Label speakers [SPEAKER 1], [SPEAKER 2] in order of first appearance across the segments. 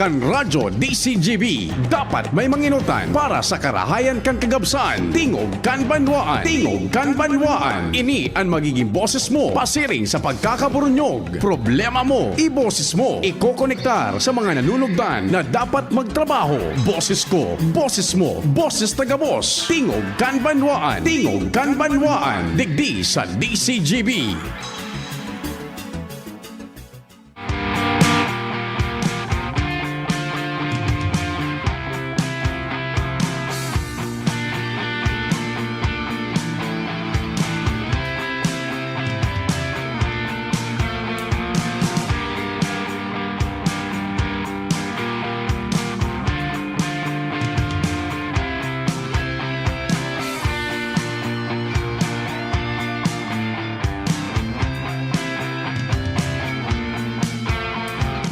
[SPEAKER 1] Kan Radyo DCGB, dapat may manginutan para sa karahayan kan kagabsan. Tingog kan banwaan. Tingog kan banwaan. Ini ang magiging boses mo pasiring sa pagkakaburunyog. Problema mo, iboses mo. Ikokonektar sa mga nanunugdan na dapat magtrabaho. Boses ko, boses mo, boses taga-boss. Tingog kan banwaan. Tingog kan banwaan. Digdi sa DCGB.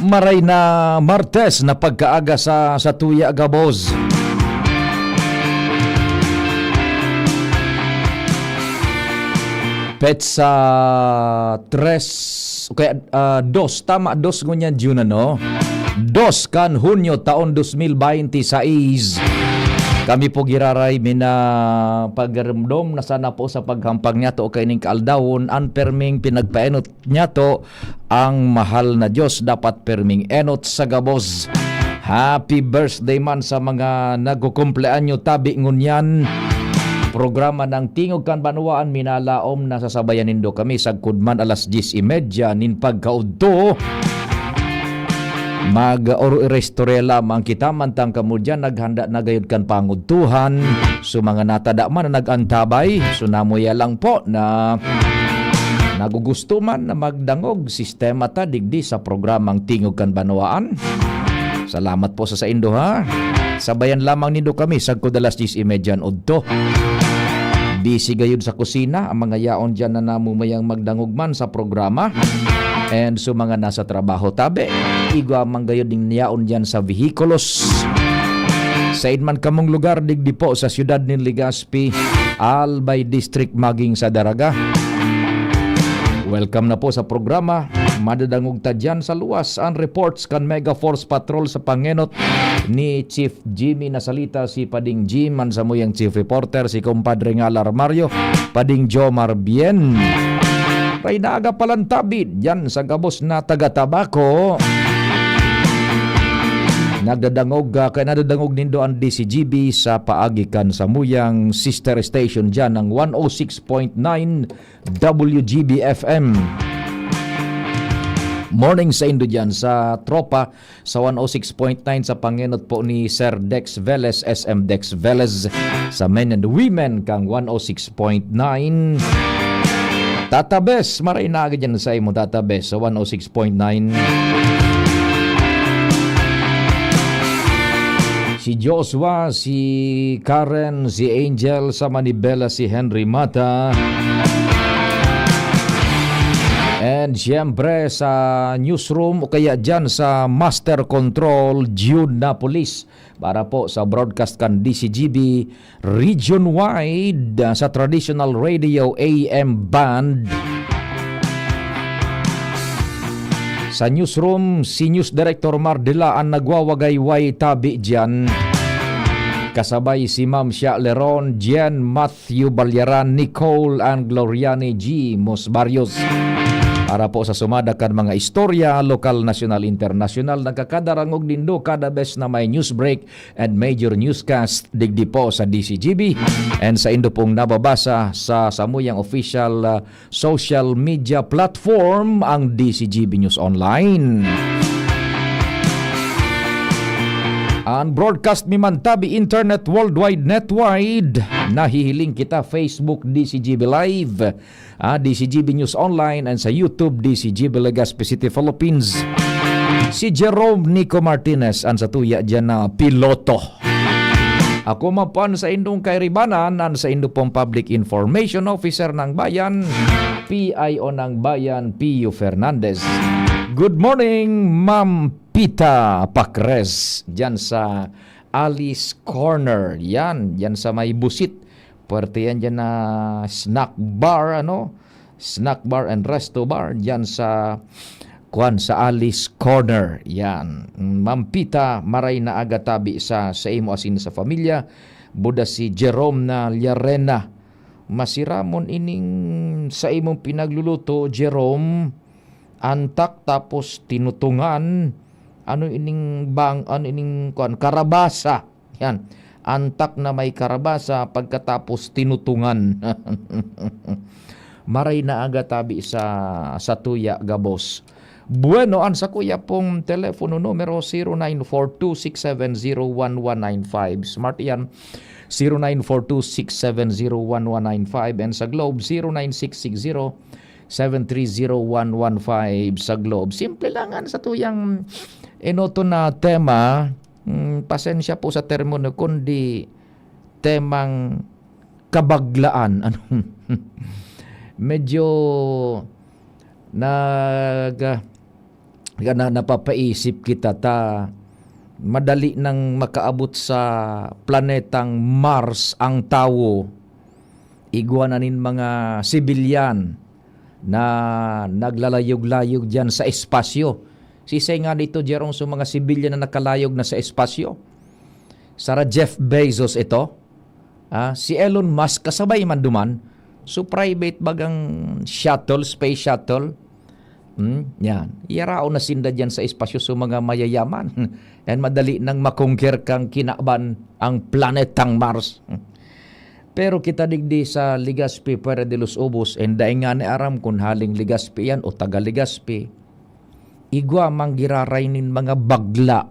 [SPEAKER 2] Maray na Martes na pagkaaga sa tuya gaboz. Petsa 3 okay, 2 tama 2 ngunyan June no. 2 kan Hunyo taon 2026. Kami po giraray mina pagramdom na sana po sa paghampang niya to o kaining kaaldawon an perming pinagpaenot niya to ang mahal na Diyos dapat perming enot sa gaboz. Happy birthday man sa mga nagkukumpleanyo tabi ngunyan. Programa ng Tingog kan Banwaan minalaom na sasabayan nindo kami sa kudman alas 10:30 nin pagkaudto. Mag-restorela lamang kita mantang kamudyan naghanda na gayud kan pangudtuhan so mga natada man na nagantabay so namuya lang po na nagugusto man na magdangog sistema ta digdi sa programang Tingog kan Banwaan. Salamat po sa indo ha. Sabayan lamang nindo kami sa kudalas 10:30 udto. Busy gayud sa kusina ang mga yaon dyan na namumayang magdangog man sa programa. And so mga nasa trabaho tabi, igwa manggayod ding niyaon dyan sa vehikulos. Sa man kamong lugar, digdi po sa siyudad ni Legazpi, Albay District maging sa Daraga. Welcome na po sa programa. Madadangog ta dyan sa luwas ang reports kan Mega Force Patrol sa pangenot ni Chief Jimmy Nasalita, si Pading Jim, man sa muyang Chief Reporter, si Compadre Ngalar Mario, Pading Jomar Bien. Kay naaga palantabid yan sa gabos na taga-tabako. Kaya nadadangog nindo ang DCGB sa paagikan sa muyang sister station dyan ng 106.9 WGB FM. Morning sa indo dyan sa tropa sa 106.9 sa pangenot po ni Sir Dex Velez, SM Dex Velez, sa men and women kang 106.9. Tatabes, maray na agad yan sa imo Tatabes sa 106.9. Si Joshua, si Karen, si Angel, sa Manibela, si Henry Mata. And siyempre sa newsroom o kaya dyan sa Master Control, Jude Napolis. Para po sa broadcast kan DCGB region-wide sa traditional radio AM band. Sa newsroom, si News Director Mardela ang nagwawagayway tabi dyan. Kasabay si Ma'am Sha Leron, Jen, Matthew Balyaran, Nicole, and Gloriani G. Mosbarrios. Para po sa sumadakan mga istorya, lokal, national, international, nagkakadarangog dindo kada best na may news break and major newscast digdi po sa DCGB. And sa indo pong nababasa sa samuyang official social media platform ang DCGB News Online. Ang broadcast mi man tabi internet worldwide netwide. Nahihiling kita Facebook DCGB Live, DCGB News Online, and sa YouTube DCGB Legazpi City, Philippines. Si Jerome Nico Martinez ang sa tuya dyan na piloto. Ako mapan sa indong kairibanan ang sa indong pong Public Information Officer ng Bayan, PIO ng Bayan, Pio Fernandez. Good morning, Ma'am Pita Pacres, dyan sa Alice Corner. Yan sa may busit. Puwerte yan dyan na snack bar, snack bar and resto bar, dyan sa kuan sa Alice Corner. Yan. Mampita maray na aga tabi sa imo asin sa familia. Buda si Jerome na Llarena. Masiramon ining sa imong pinagluluto, Jerome. Antak tapos tinutungan. Ano ining kuan karabasa. Yan. Antak na may karabasa pagkatapos tinutungan. Maray na aga tabi sa tuya gabos. Bueno, ang sa kuya pong telepono numero 0942-670-1195. Smart yan. 0942-670-1195. And sa Globe, 0966-0-730-115 sa Globe. Simple lang ang sa tuyang inoto na tema. Pasensya po sa termino, kundi temang kabaglaan. Medyo napapaisip kita madali nang makaabot sa planetang Mars ang tao. Iguananin mga sibilyan na naglalayog-layog dyan sa espasyo. Sisay nga dito, Jerome, sa mga sibilyan na nakalayog na sa espasyo. Sara Jeff Bezos ito. Si Elon Musk kasabay man duman. So private bagang shuttle, space shuttle. Yan. Iyarao na sinda dyan sa espasyo sa mga mayayaman. Yan, madali nang makongker kang kinaban ang planetang Mars. Pero kita digdi sa Legazpi Puerto de los Obos, and daing nga ni aram kung haling Legazpi yan o taga Legazpi, igwa manggirarainin mga bagla.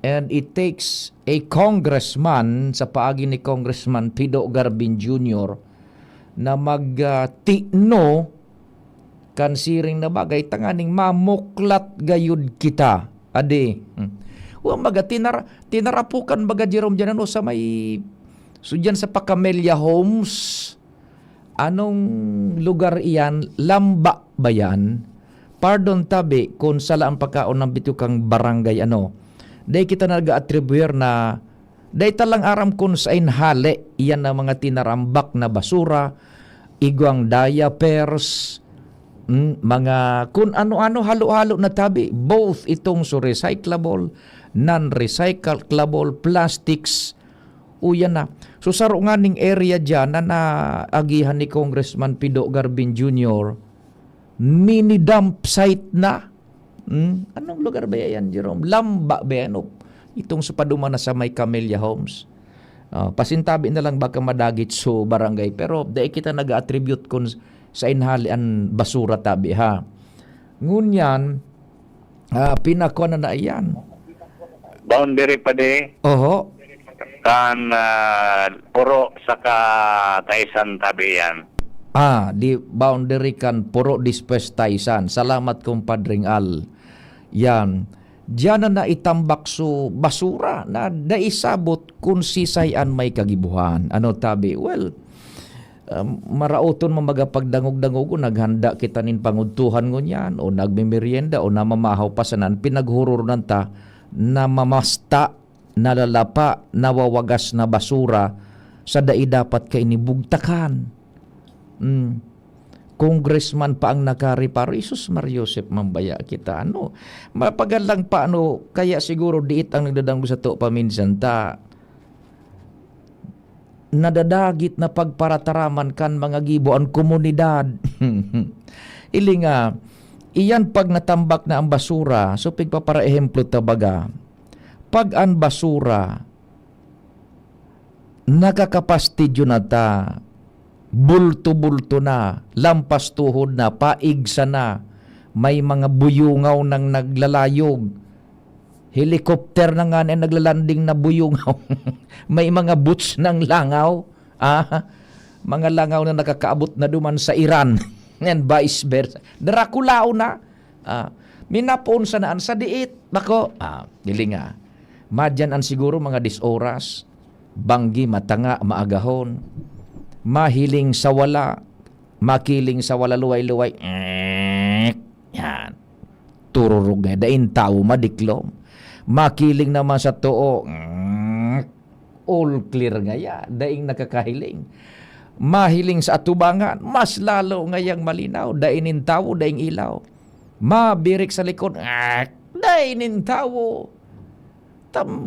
[SPEAKER 2] And it takes a congressman, sa paagi ni Congressman Pido Garbin Jr., na magtino kansiring na bagay tanganing mamuklat gayud kita. Ade. Tinarapukan baga Jerome dyan sa may dyan sa Pacamelia Homes. Anong lugar iyan? Lamba ba yan? Pardon tabi kung sala ang pagkaon ng bitukang barangay Day kita nag-attribuer na day talang aram kung sa inhali iyan na mga tinarambak na basura, igwang diapers, mga kung ano-ano halo-halo na tabi, both itong so recyclable, non-recyclable plastics, uyan na. So saro nga ning area dyan na naagihan ni Congressman Pido Garbin Jr., mini dump site na. Anong lugar ba yan, Jerome? Lamba ba yan? Itong sa paduma na sa may Camellia Homes. Pasintabi na lang baka madagit so barangay. Pero dahil kita nag-attribute kun sa inhalian basura tabi ha. Ngunyan, pinakuha na iyan.
[SPEAKER 3] Boundary pa di.
[SPEAKER 2] Oho.
[SPEAKER 3] Kan puro saka Taisan tabi yan.
[SPEAKER 2] Di boundary kan puro dispes Taisan. Salamat kumpadring Al. Yan. Diyan na itambak so basura na naisabot kung sisayan may kagibuhan. Ano tabi? Well, marauton mo magapagdangog-dangog naghanda kita nin pangudtuhan ngunyan o nagmimerienda o namamahaw pasanan pinaghururan ta na mamasta, nalalapa, nawawagas na basura sa dai dapat kay inibugtakan. Congressman pa ang nakariparo. Isus Mariosep mambaya kita. Mapagalang pa kaya siguro diit ang nagdadanggo sa to paminsan ta nadadagit na pagparataraman kan mga gibo ang komunidad. Ili nga, iyan pag natambak na ang basura, so pigpapara ehemplo tabaga, pag ang basura nakakapastidyo na ta, bulto-bulto na, lampas tuhod na, paigsa na, may mga buyungaw nang naglalayog, helicopter na nga na naglalanding na buyungaw, may mga boots ng langaw, mga langaw na nakakaabot na duman sa Iran, and vice versa. Drakulao na, minapon sa naan sa diit, bako, dili nga, madyan ang siguro mga disoras, banggi, matanga, maagahon, mahiling sa wala, makiling sa wala luway-luway. Yan. Tururog na. Dain tao madiklom. Makiling naman sa too. All clear nga ya. Daing nakakahiling. Mahiling sa atubangan. Mas lalo ngayang malinaw. Dainin tao, daing ilaw. mabirik sa likod, day nintawo.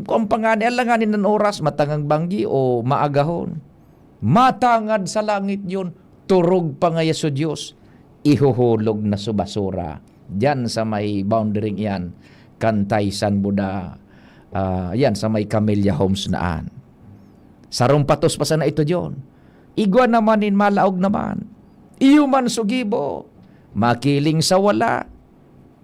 [SPEAKER 2] Kung pangani, alanganin ng oras, matangang banggi o maagahon. Matangad sa langit yun, turog pa ngaya sa Diyos, ihuhulog na sa basura. Diyan sa may boundary yan, Kantaysan Buda, yan sa may Camellia Homes naan. Sarong patos pa sana ito diyon. Igwa namanin malaog naman. Iyuman sugibo, makiling sa wala,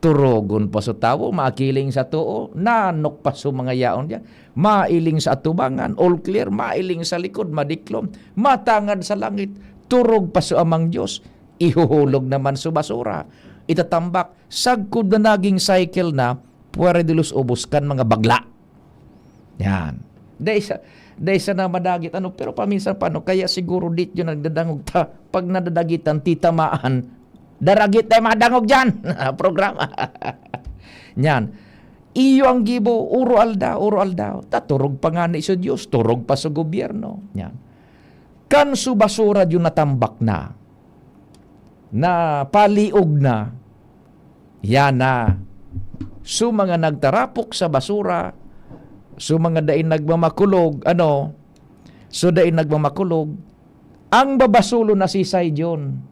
[SPEAKER 2] turogon pa sa tawo, makiling sa tuo, nanok pa sa mga yaon diyan, mailing sa atubangan, all clear, mailing sa likod, madiklom, matangad sa langit, turog pa sa amang Diyos, ihuhulog naman sa basura. Itatambak, sagkod na naging cycle na, puwede lus ubuskan mga bagla. Yan. Dahil sa na madagit, pero paminsan paano, kaya siguro dit yun nagdadangog ta, pag nadadagitan, titamaan, daragit tayo madangog dyan. Programa. Yan. Iyo ang gibo, uro aldaw. Taturog pa nga ni sa Diyos, turog pa sa gobyerno. Yan. Kan su basura yun natambak na paliog na, yan na. Su mga nagtarapok sa basura, su mga dain nagmamakulog, ang babasulo na si Sayjon,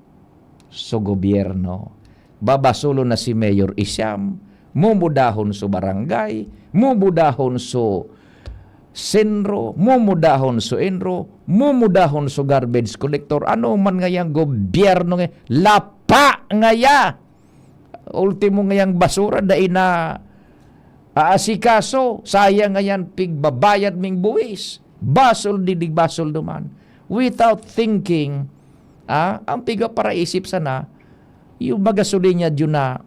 [SPEAKER 2] so gobyerno. Babasulo na si Mayor Isyam, mumudahon so barangay, mumudahon so senro, mumudahon so enro, mumudahon so garbage collector. Ano man ngayang gobyerno ngayon, lapa ngaya. Ultimo ngayang basura, dahil na aasikaso, sayang ngayan pigbabayad ming buwis. Basol didig basol duman. Without thinking, ang piga para isip sana, yung magasuli niya dyan na,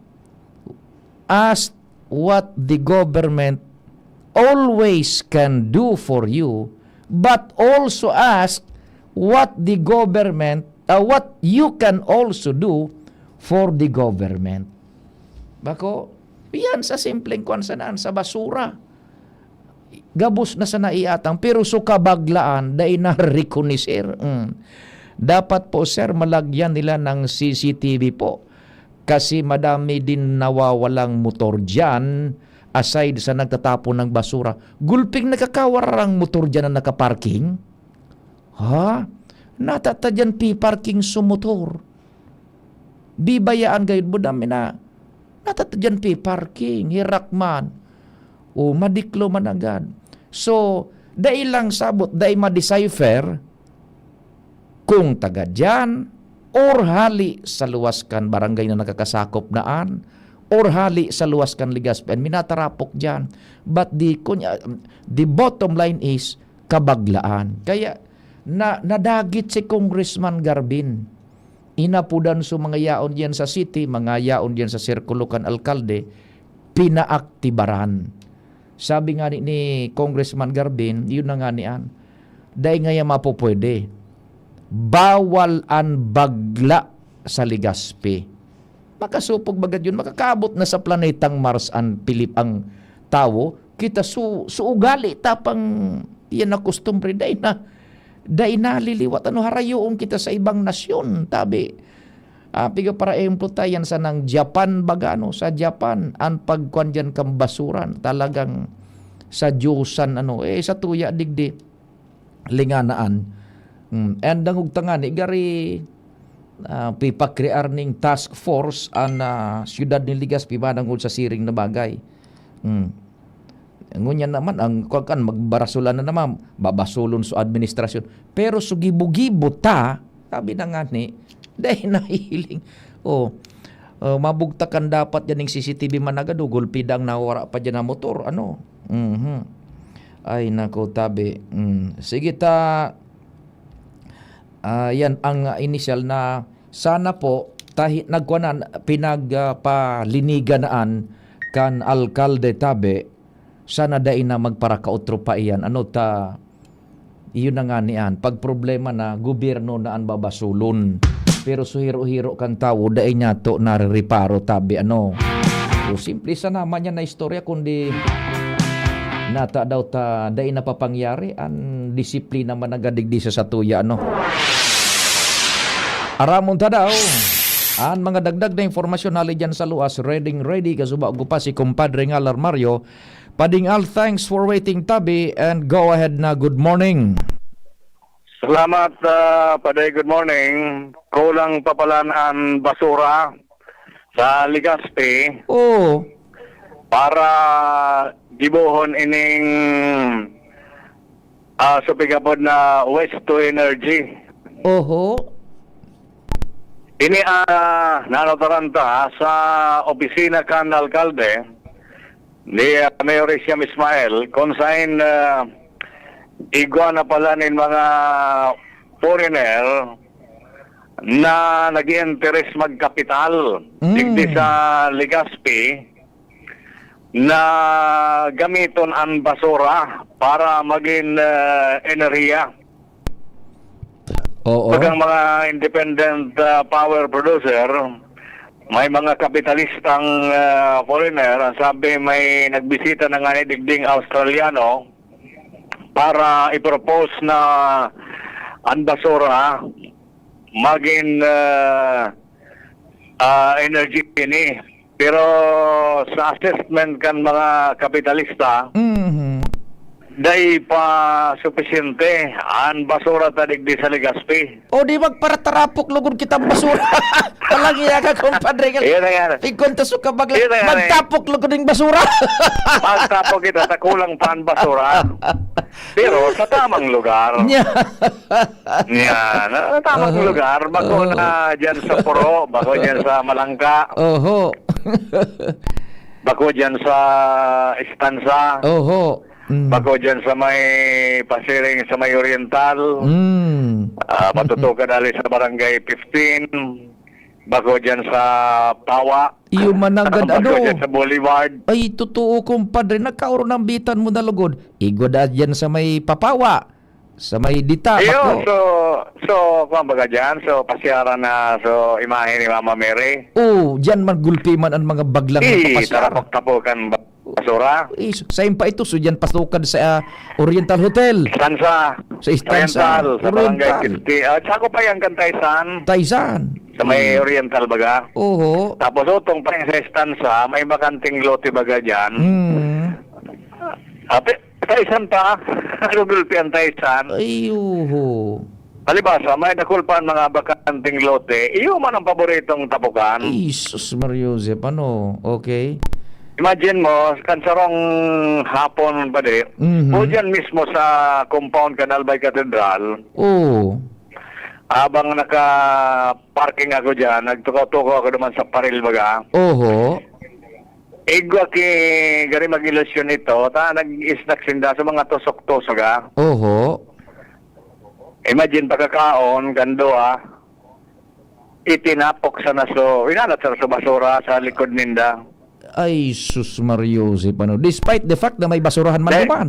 [SPEAKER 2] ask what the government always can do for you, but also ask what the government, what you can also do for the government. Bako, yan sa simpleng kwansanaan, sa basura. Gabos na sa naiatang, pero sukabaglaan, dahil na-reconisir. Dapat po sir, malagyan nila ng CCTV po. Kasi madami din nawawalang motor dyan, aside sa nagtatapon ng basura. Gulping nakakawarang motor dyan na nakaparking. Ha? Natata dyan parking sa motor. Bibayaan gayud mo dami na. Natata dyan parking, hirakman. O madiklo man agad. So, dahil lang sabot, dahil ma-decipher, kung taga dyan, or hali sa luwaskan barangay na nakakasakop naan, or hali sa luwaskan Ligaspi, minatarapok dyan. But the bottom line is, kabaglaan. Kaya, nadagit si Congressman Garbin. Inapudan so mga yaon diyan sa city, mga yaon diyan sa sirkulo kan alkalde, pinaaktibaran. Sabi nga ni Congressman Garbin, yun na nga niyan, dahil nga mapupwede, bawal an bagla sa Ligaspi. Makasupog bagad yun, makakabot na sa planetang Mars ang Pilip ang tao, kita suugali tapang yan na customary, dahil na liliwat, harayoon kita sa ibang nasyon, tabi. Piga para emplo tayan sa ng Japan bagano, sa Japan, ang pagkuan dyan kang basuran, talagang sa Diyosan, sa tuya digdi, linganaan. And dangog tangan, gari pipakrear ning task force ang siyudad ni Ligaspi manangod sa siring na bagay. Ngunyan naman, ang kan magbarasulan na naman, babasulon sa administrasyon. Pero sugibo-gibo ta, sabi na nga ni, dahil nahihiling. Mabugtakan dapat yan ng CCTV managado, gulpidang nawara pa dyan na motor. Ay, nako, tabi. Sige ta, yan ang initial na sana po nagkuanan pinagpaliniganaan kan alkalde tabe, sana dai na magparakautro pa iyan. Iyon na nga niyan, pag problema na gobyerno na ang babasulon, pero suhiro-hiro kan tao dai niya to narireparo tabi So, simple sa naman yan na istorya, kundi nata daw ta dai napapangyari ang disiplina man nagadigdi sa tuya Aramon ta daw, Ang mga dagdag na informasyon hali dyan sa luas, ready kasuba ko pa si Compadre Ngalar Mario. Padingal, thanks for waiting tabi and go ahead na good morning.
[SPEAKER 3] Salamat, Paday. Good morning. Kulang papalan ang basura sa Legazpi
[SPEAKER 2] Oh,
[SPEAKER 3] para gibuhon ining supigapod na waste to energy.
[SPEAKER 2] oho.
[SPEAKER 3] Ini nanotaranta sa opisina kan alkalde ni Mayor Siam Ismail kung saan igwa na pala ng mga foreigner na nag-i-interest magkapital digdi sa Legazpi na gamiton ang basura para maging enerhiya.
[SPEAKER 2] Oo.
[SPEAKER 3] Pag ang mga independent power producer, may mga kapitalistang foreigner, ang sabi may nagbisita na nga ni digding Australiano para i-propose na ang basura maging energy ini. Pero sa assessment kan mga kapitalista,
[SPEAKER 2] Mhm.
[SPEAKER 3] day pa suficiente ang basura tadigdi sa Legazpi.
[SPEAKER 2] O di magparatarapok lugod kitang basura. Palagi ka, Compadre.
[SPEAKER 3] Iyan na yan.
[SPEAKER 2] Ikunta so ka
[SPEAKER 3] Yun na yan,
[SPEAKER 2] magtapok lugod ng basura.
[SPEAKER 3] Pagtapo kita sa kulang pa ang basura. Pero sa tamang lugar.
[SPEAKER 2] Nya.
[SPEAKER 3] Yan. Sa tamang lugar. Bako na dyan sa Puro. Bako dyan sa Malangka.
[SPEAKER 2] Oho.
[SPEAKER 3] Bako dyan sa Estanza.
[SPEAKER 2] Oho.
[SPEAKER 3] Bako dyan sa may Pasiring, sa may Oriental. Matutukan dali sa Barangay 15. Bako dyan sa Pawa.
[SPEAKER 2] Iyo managad
[SPEAKER 3] Bako
[SPEAKER 2] ano.
[SPEAKER 3] dyan sa Boulevard.
[SPEAKER 2] Ay, totoo, Compadre. Nagkaroon ng bitan mo na lugod. Igoda dyan sa may Papawa. Sa may Dita.
[SPEAKER 3] Ayun,
[SPEAKER 2] Bako.
[SPEAKER 3] so, kung baga dyan, so, pasyara na, so, imahe ni Mama Mary.
[SPEAKER 2] Oh, dyan man gulpi man ang mga baglang papasyar.
[SPEAKER 3] Tarapok-tapokan basura.
[SPEAKER 2] Sa impa ito, so dyan pasukad sa Oriental Hotel.
[SPEAKER 3] Estanza.
[SPEAKER 2] Sa Estanza.
[SPEAKER 3] Oriental, sa Barangay 50. Sako pa yung Kantaysan,
[SPEAKER 2] Taisan.
[SPEAKER 3] sa may Oriental baga.
[SPEAKER 2] Oo.
[SPEAKER 3] Tapos utong pa yung sa Estanza, may bakanting lote baga dyan. Taysan pa, nagugulpi ang Taysan.
[SPEAKER 2] Ay, oo.
[SPEAKER 3] Palibasa, may nakulpan mga bakanting lote. Iyo man ang paboritong tapukan.
[SPEAKER 2] Jesus Mario Joseph, ano? Okay.
[SPEAKER 3] Imagine mo, kansarong hapon pa di, o dyan mismo sa compound Canal by Cathedral,
[SPEAKER 2] Oo.
[SPEAKER 3] habang naka-parking ako dyan, nagtuko-tuko ako naman sa paril baga,
[SPEAKER 2] Oho.
[SPEAKER 3] igwa ki gari mag-ilusyon ito, nag-isnak sinda sa mga tusok-tusok ha.
[SPEAKER 2] Oho.
[SPEAKER 3] Imagine pagkakaon, gando itinapok sa naso, inalat sa basura sa likod ninda.
[SPEAKER 2] Ay, sus Mario Joseph, ano? Despite the fact na may basurahan man
[SPEAKER 3] Dahil-
[SPEAKER 2] naman.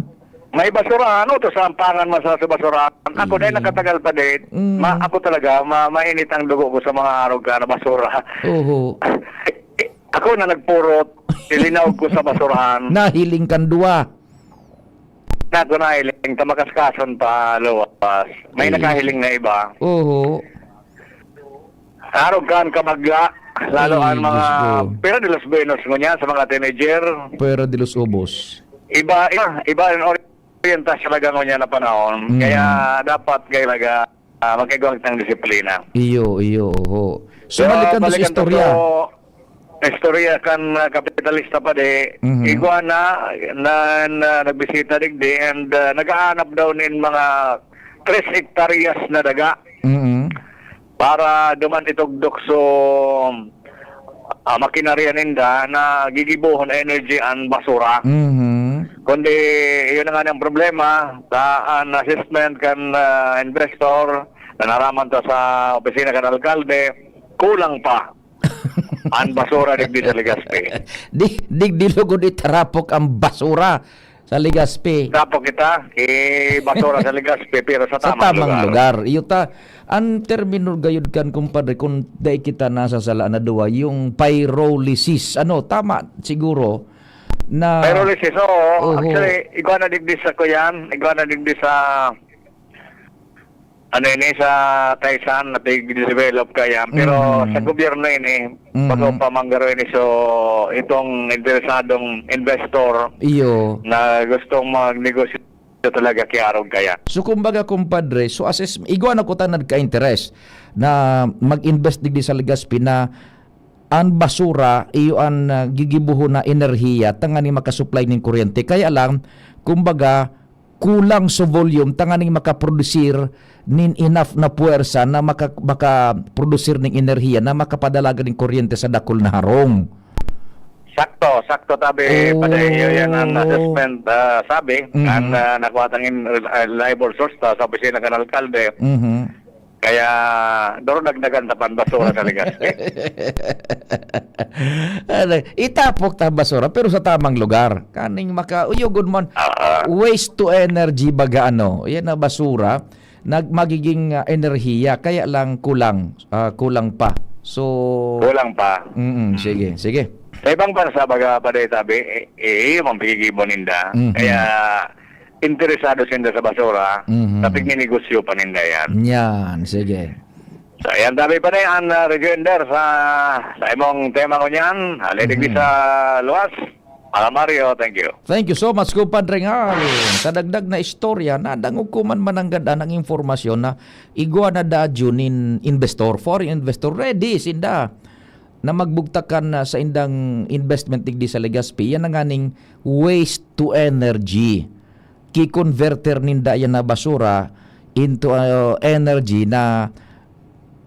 [SPEAKER 3] May basurahan, to sa ampangan mo sa basurahan. Ako dahil nakatagal pa din, ako talaga, mainit ang dugo ko sa mga araw ka na basura.
[SPEAKER 2] Oho.
[SPEAKER 3] Ako na nagpurot, ilinaw ko sa basurahan.
[SPEAKER 2] Nahiling kandua.
[SPEAKER 3] Ako na hiling, tamakaskason pa luwas. May nakahiling na iba.
[SPEAKER 2] Oho.
[SPEAKER 3] Arogan kamagla, lalo
[SPEAKER 2] Ay,
[SPEAKER 3] ang mga,
[SPEAKER 2] Diyos ko.
[SPEAKER 3] pero de los buenos mo niya sa mga teenager.
[SPEAKER 2] Pero de los Obos.
[SPEAKER 3] Iba ang orientasyon talaga mo niya na panahon. Kaya dapat kayo laga magkagawag ng disiplina.
[SPEAKER 2] Iyo, oho. So, balikan to sa istorya.
[SPEAKER 3] Istorya kan kapitalista pa di. Igwa na nagbisita digdi and nagahanap daw nin mga 3 hektaryas na daga para duman itugdok so makinarya ninda na gigibuhon energy ang basura. Kundi yun na nga ng problema sa an assessment kan investor na naraman to sa opisina kan alkalde, kulang pa ang basura digdi sa Legazpi.
[SPEAKER 2] Digdilugod itarapok ang basura sa Legazpi.
[SPEAKER 3] Tapos kita, basura sa Legazpi pero sa
[SPEAKER 2] Sa
[SPEAKER 3] tamang lugar.
[SPEAKER 2] Iyo ta, ang termino gayud kan kumpadre kung day kita nasa sala na duwa, yung pyrolysis. Ano, tama siguro na...
[SPEAKER 3] Pyrolysis,
[SPEAKER 2] Oho.
[SPEAKER 3] actually, ikaw na digdi sa kuyan, ikaw na digdi sa ano ini sa Taisan na develop kaya pero sa gobyerno ini bago pa manggaro ini so itong interesadong investor
[SPEAKER 2] Iyo.
[SPEAKER 3] na gustong magnegosyo talaga kiarog kaya.
[SPEAKER 2] So kumbaga kumpadre, so igwa na ko tanad ka-interest na mag-invest digdi sa Legazpi na ang basura iyo ang gigibuho na enerhiya tangani makasupply ning kuryente. Kaya lang kumbaga kulang sa volume tangani makaproducer nin enough na puwersa na makaproducer ning enerhiya na makapadalaga ning kuryente sa dakol na harong.
[SPEAKER 3] Sakto tabi pada iyo yan ang assessment sabi ang nakuha tangin reliable source ta sa opisina ng alkalde. Kaya doro nagdagan tapan basura sa Legazpi.
[SPEAKER 2] Itapok ta basura pero sa tamang lugar. Kaning makauyugod mon waste to energy baga ano. Yan na basura magiging enerhiya kaya lang kulang pa. So
[SPEAKER 3] kulang pa.
[SPEAKER 2] Sige.
[SPEAKER 3] Sa ibang bansa baga paday tabi mampigibon ninda. Kaya interesado sinda sa basura, tapos ninegosyo pa ninda yan.
[SPEAKER 2] Yan, sige.
[SPEAKER 3] So, yan tabi pa na yan, rejoinder sa imong tema ko niyan. Halidig sa luwas. Mario, thank you.
[SPEAKER 2] Thank you so much, Kupadre Ngal. Sa dagdag na istorya, nadangugkuman mananggada ng informasyon na igwa na dadyo nin investor, foreign investor, ready sinda na magbugtakan na sa indang investment digdi sa Legazpi. Yan ang aning waste to energy. Ki-converter ninda yan na basura into energy na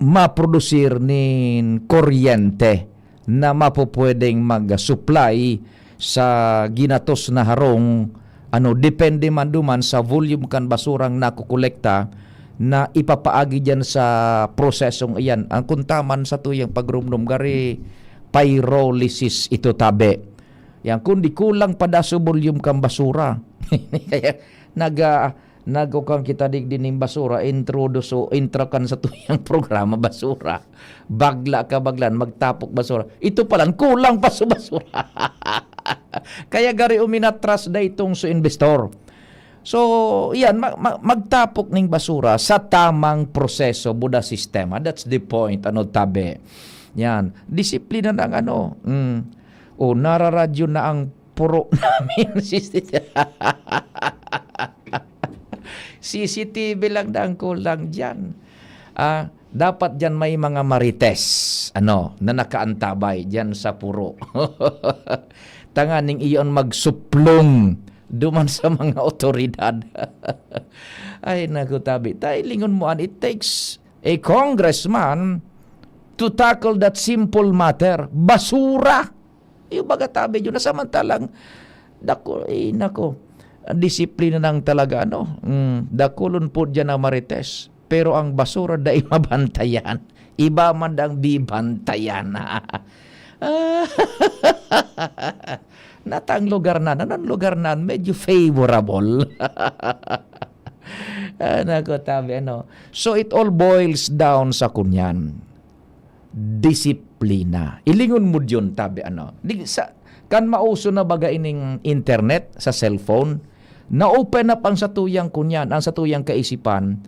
[SPEAKER 2] maprodusir nin kuryente na mapupwedeng mag-supply sa ginatos na harong depende man duman sa volume kan basurang nakukolekta na ipapaagi dyan sa prosesong iyan. Ang kuntaman sa tuyang pagrumdum gari pyrolysis ito tabi. Yan kundi kulang pada sa volume kang basura. Kaya nagukang kita digdi ning basura introduce o intro kan sa tuyang programa basura. Bagla magtapok basura. Ito palang kulang pa sa basura. Kaya gari uminatras da itong sa investor. So, yan, magtapok ning basura sa tamang proseso, Buddha sistema. That's the point, tabi. Yan, disiplina ng nararadyo na ang puro namin. CCTV lang na ang kulang dyan. Dapat dyan may mga marites, na nakaantabay dyan sa puro. Tanganing iyon magsuplong duman sa mga otoridad. Ay, naku, tabi. Tay, lingon mo, it takes a congressman to tackle that simple matter. Basura! Yung baga tabi yun. Nasamantalang, disiplina ng talaga, dakulon po dyan na marites. Pero ang basura dahil mabantayan. Iba man ang bibantayan. Natang lugar na medyo favorable. So it all boils down sa kunyan. Disiplina. Ilingon mo yun, tabi, kan mauso na baga ining internet sa cellphone, na-open up ang satuyang kunyan, ang satuyang kaisipan,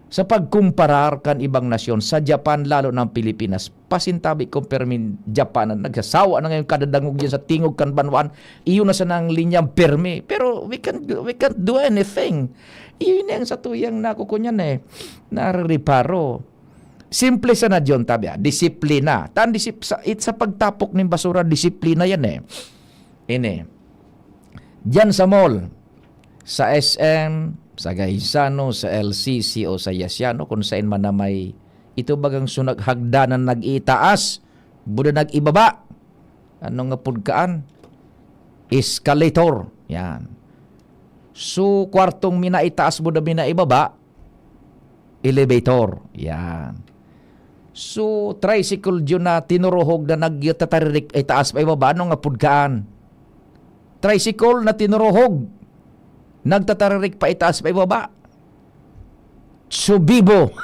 [SPEAKER 2] sa pagkumparar kan ibang nasyon sa Japan lalo ng Pilipinas. Pasintabi compare min Japan na nagsasawa na ngayon kadadangog yan sa tingog kan banwan. Iyon na sa nang linyang permi. Pero we can't do anything. Iyon na yung satuyang nakukunyan naririparo. Simple sa na dyan tabi. Disiplina. Sa pagtapok ng basura, disiplina yan Diyan sa mall, sa SM, sa Gaisano, sa LCC o sa Yasiano, kung saan man na may ito bagang sunag hagdanan nag-itaas, buda nag-ibaba. Ano nga pudkaan? Escalator. Yan. So, kwartong minaitaas buda minaibaba, elevator. Yan. So, tricycle dyan na tinuruhog na nagtataririk itaas pa ibaba, ano nga pudkaan? Tricycle na tinuruhog nagtataririk pa itaas pa ibaba. Subibo.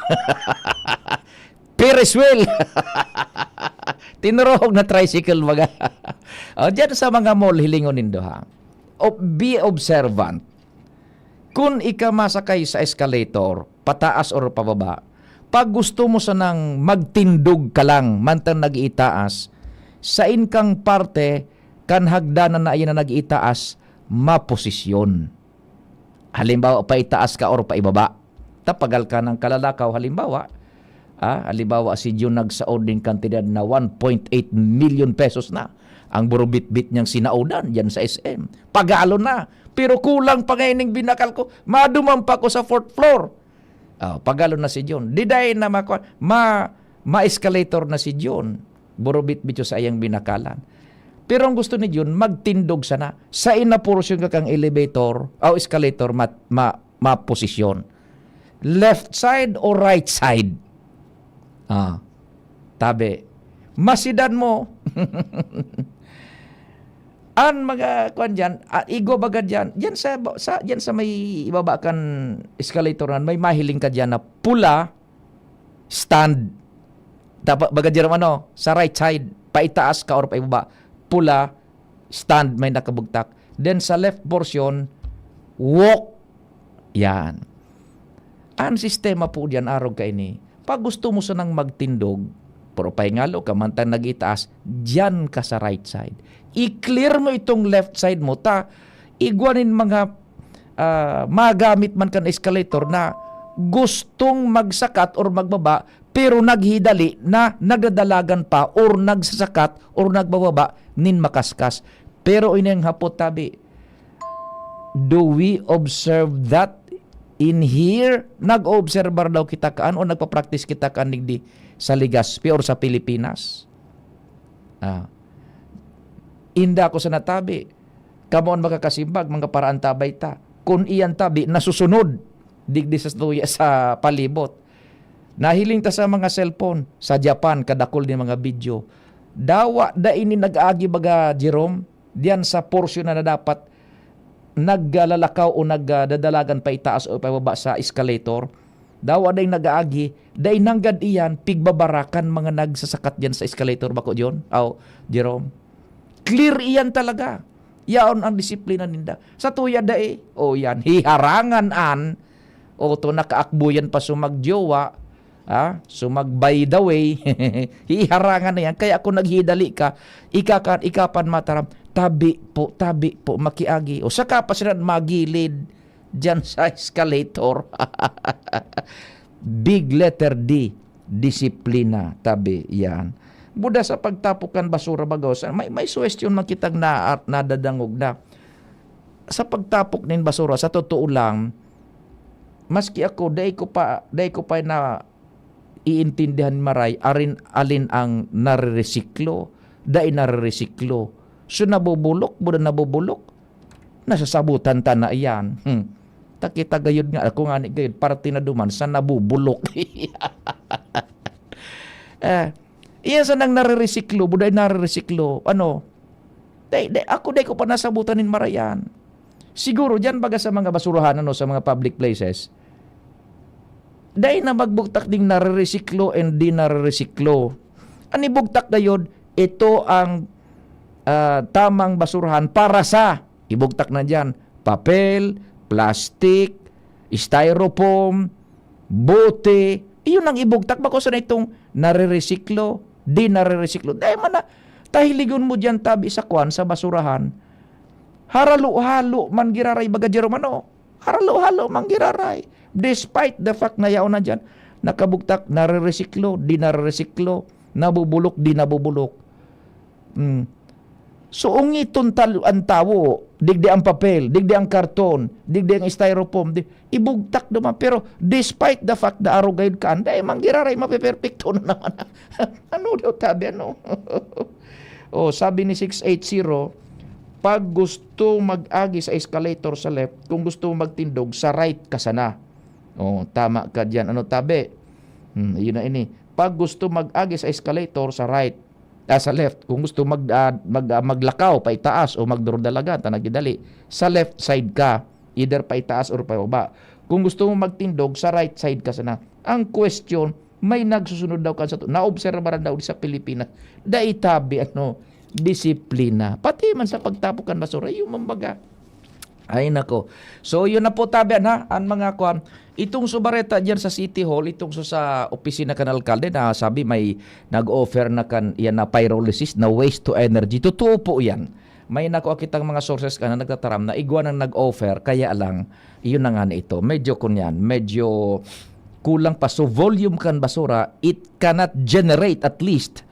[SPEAKER 2] Ferris wheel. Tinuruhog na tricycle mga. Diyan sa mga mall hilingon nindo ha. Be observant. Kung ika masakay sa escalator, pataas or pababa, pag gusto mo sanang magtindog ka lang, mantang nag-iitaas, sa inkang parte, kan hagdanan na iyan na nag-iitaas, maposisyon. Halimbawa, paitaas ka or paibaba. Tapagal ka ng kalalakaw, halimbawa, si Jun nagsaod din kantidad na 1.8 million pesos na ang burubit-bit niyang sinaudan dyan sa SM. Pagalo na. Pero kulang pa ngayon yung binakal ko. Madumampa ko sa 4th floor. Pagalo na si John. Diday na ma-escalator na si John. Burubit-bit sa ayang binakalan. Pero ang gusto ni John, magtindog sana. Sa ina-portion ka kang elevator o escalator, ma-posisyon. Left side o right side? Tabi. Masidan mo. Ang mga kuan diyan, igo bagad diyan. Diyan sa may ibaba kan escalator may mahiling ka diyan na pula stand. Dapat bagad diyan sa right side, paitaas ka or paibaba. Pula stand may nakabugtak. Then sa left portion, walk. Yan. Ang sistema po diyan araw ka ini. Pag gusto mo sanang magtindog, pero paingalo ka mantang nag-itaas, diyan ka sa right side. I-clear mo itong left side mo, igwanin mga magamit man kan escalator na gustong magsakat or magbaba, pero naghidali na nagdadalagan pa or nagsasakat or nagbababa, nin makaskas. Pero inyang hapot tabi, do we observe that in here? Nag-observe daw kita kaan o nagpa-practice kita kaan di sa Legazpi or sa Pilipinas? Inda ko sa natabi. Kamoon makakasimbag, mga paraan tabay ta. Kung iyan tabi, nasusunod. Digdi sa tuya sa palibot. Nahiling ta sa mga cellphone. Sa Japan, kadakol ni mga video. Dawa, da ini nag-agi baga, Jerome, diyan sa portion na dapat naglalakaw o nagdadalagan pa itaas o pababa sa escalator. Dawa day nag-aagi, day nanggad iyan, pigbabarakan mga nagsasakat diyan sa escalator. Bako, John? Jerome? Clear iyan talaga. Yaon ang disiplina ninda. Sa tuya dae, yan, hiharangan to nakaakbuyan pa sumagjowa, sumag-by the way, hiharangan na yan. Kaya kung naghidali ka, ikapan mataram, tabi po, makiagi. O saka pa sila magilid dyan sa escalator. Big letter D, disiplina, tabi, yan. Buda sa pagtapukan basura bagos, may suwestyon makitag na nadadangog na. Sa pagtapok nin basura, sa totoo lang, maski ako, day ko pa na iintindihan maray, alin ang nare-resiklo, day nare-resiklo. So nabubulok, buda nabubulok, nasasabutan ta na iyan. Takita gayod nga, ako nga ni gayod, parte na duman, sa nabubulok. Iyan sa nang nare-resiklo, buday nare-resiklo, ako day ko pa nasabutanin marayan. Siguro, dyan baga sa mga basurahan, sa mga public places, day na magbugtak ding nare-resiklo and di nare-resiklo. Ani bugtak gayod, ito ang tamang basurahan para sa, ibugtak na dyan, papel, plastic, styrofoam, bote, iyon ang ibugtak. Bako sa na itong nare-resiklo, di nare-resiklo. Dahil man tahiligon mo dyan tabi sa kwan, sa basurahan, haralo-halo man giraray baga Jerome haralo-halo man giraray. Despite the fact na yaon na dyan, nakabugtak, nare-resiklo, di nare-resiklo, nabubulok, di nabubulok. So, ungiton ang tawo, digdi ang papel, digdi ang karton, digdi ang styrofoam, ibugtak naman. Pero, despite the fact na arugayod ka, anday, manggiraray, mapiperfecto na naman. Ano daw tabi, sabi ni 680, pag gusto mag-agi sa escalator sa left, kung gusto magtindog, sa right ka sana. Tama ka dyan. Tabi? Yun na ini. Pag gusto mag-agi sa escalator, sa right, sa left, kung gusto maglakaw pa itaas o magdurdalagan tanagidali, sa left side ka, either pa itaas or pa baba. Kung gusto mo magtindog, sa right side ka sana. Ang question, may nagsusunod daw ka sa to. Naobserbaran daw sa Pilipinas. Daitabi disiplina. Pati man sa pagtapukan basura, yung mambaga Ay nako. So yun na po tabian ha, ang mga kwan. Itong subareta diyan sa City Hall, itong sa opisina kan alkalde na sabi may nag-offer na kan yan na pyrolysis na waste to energy. Totoo po yan. May nakuha kitang mga sources ka na nagtataram na igwa nang nag-offer, kaya lang iyon na nga na ito. Medyo kunyan, medyo kulang pa. So volume kan basura, it cannot generate at least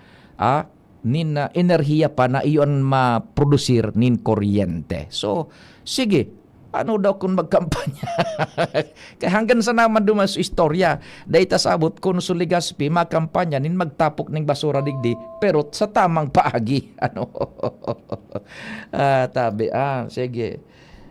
[SPEAKER 2] nin enerhiya pa na iyon ma-produsir nin kuryente. So sige, ano daw kung magkampanya? Kaya hanggang sa naman dumas istorya, dahil tasabot kung Suligaspi makampanya nin magtapok ng basura digdi, pero sa tamang paagi. Ano? Sige.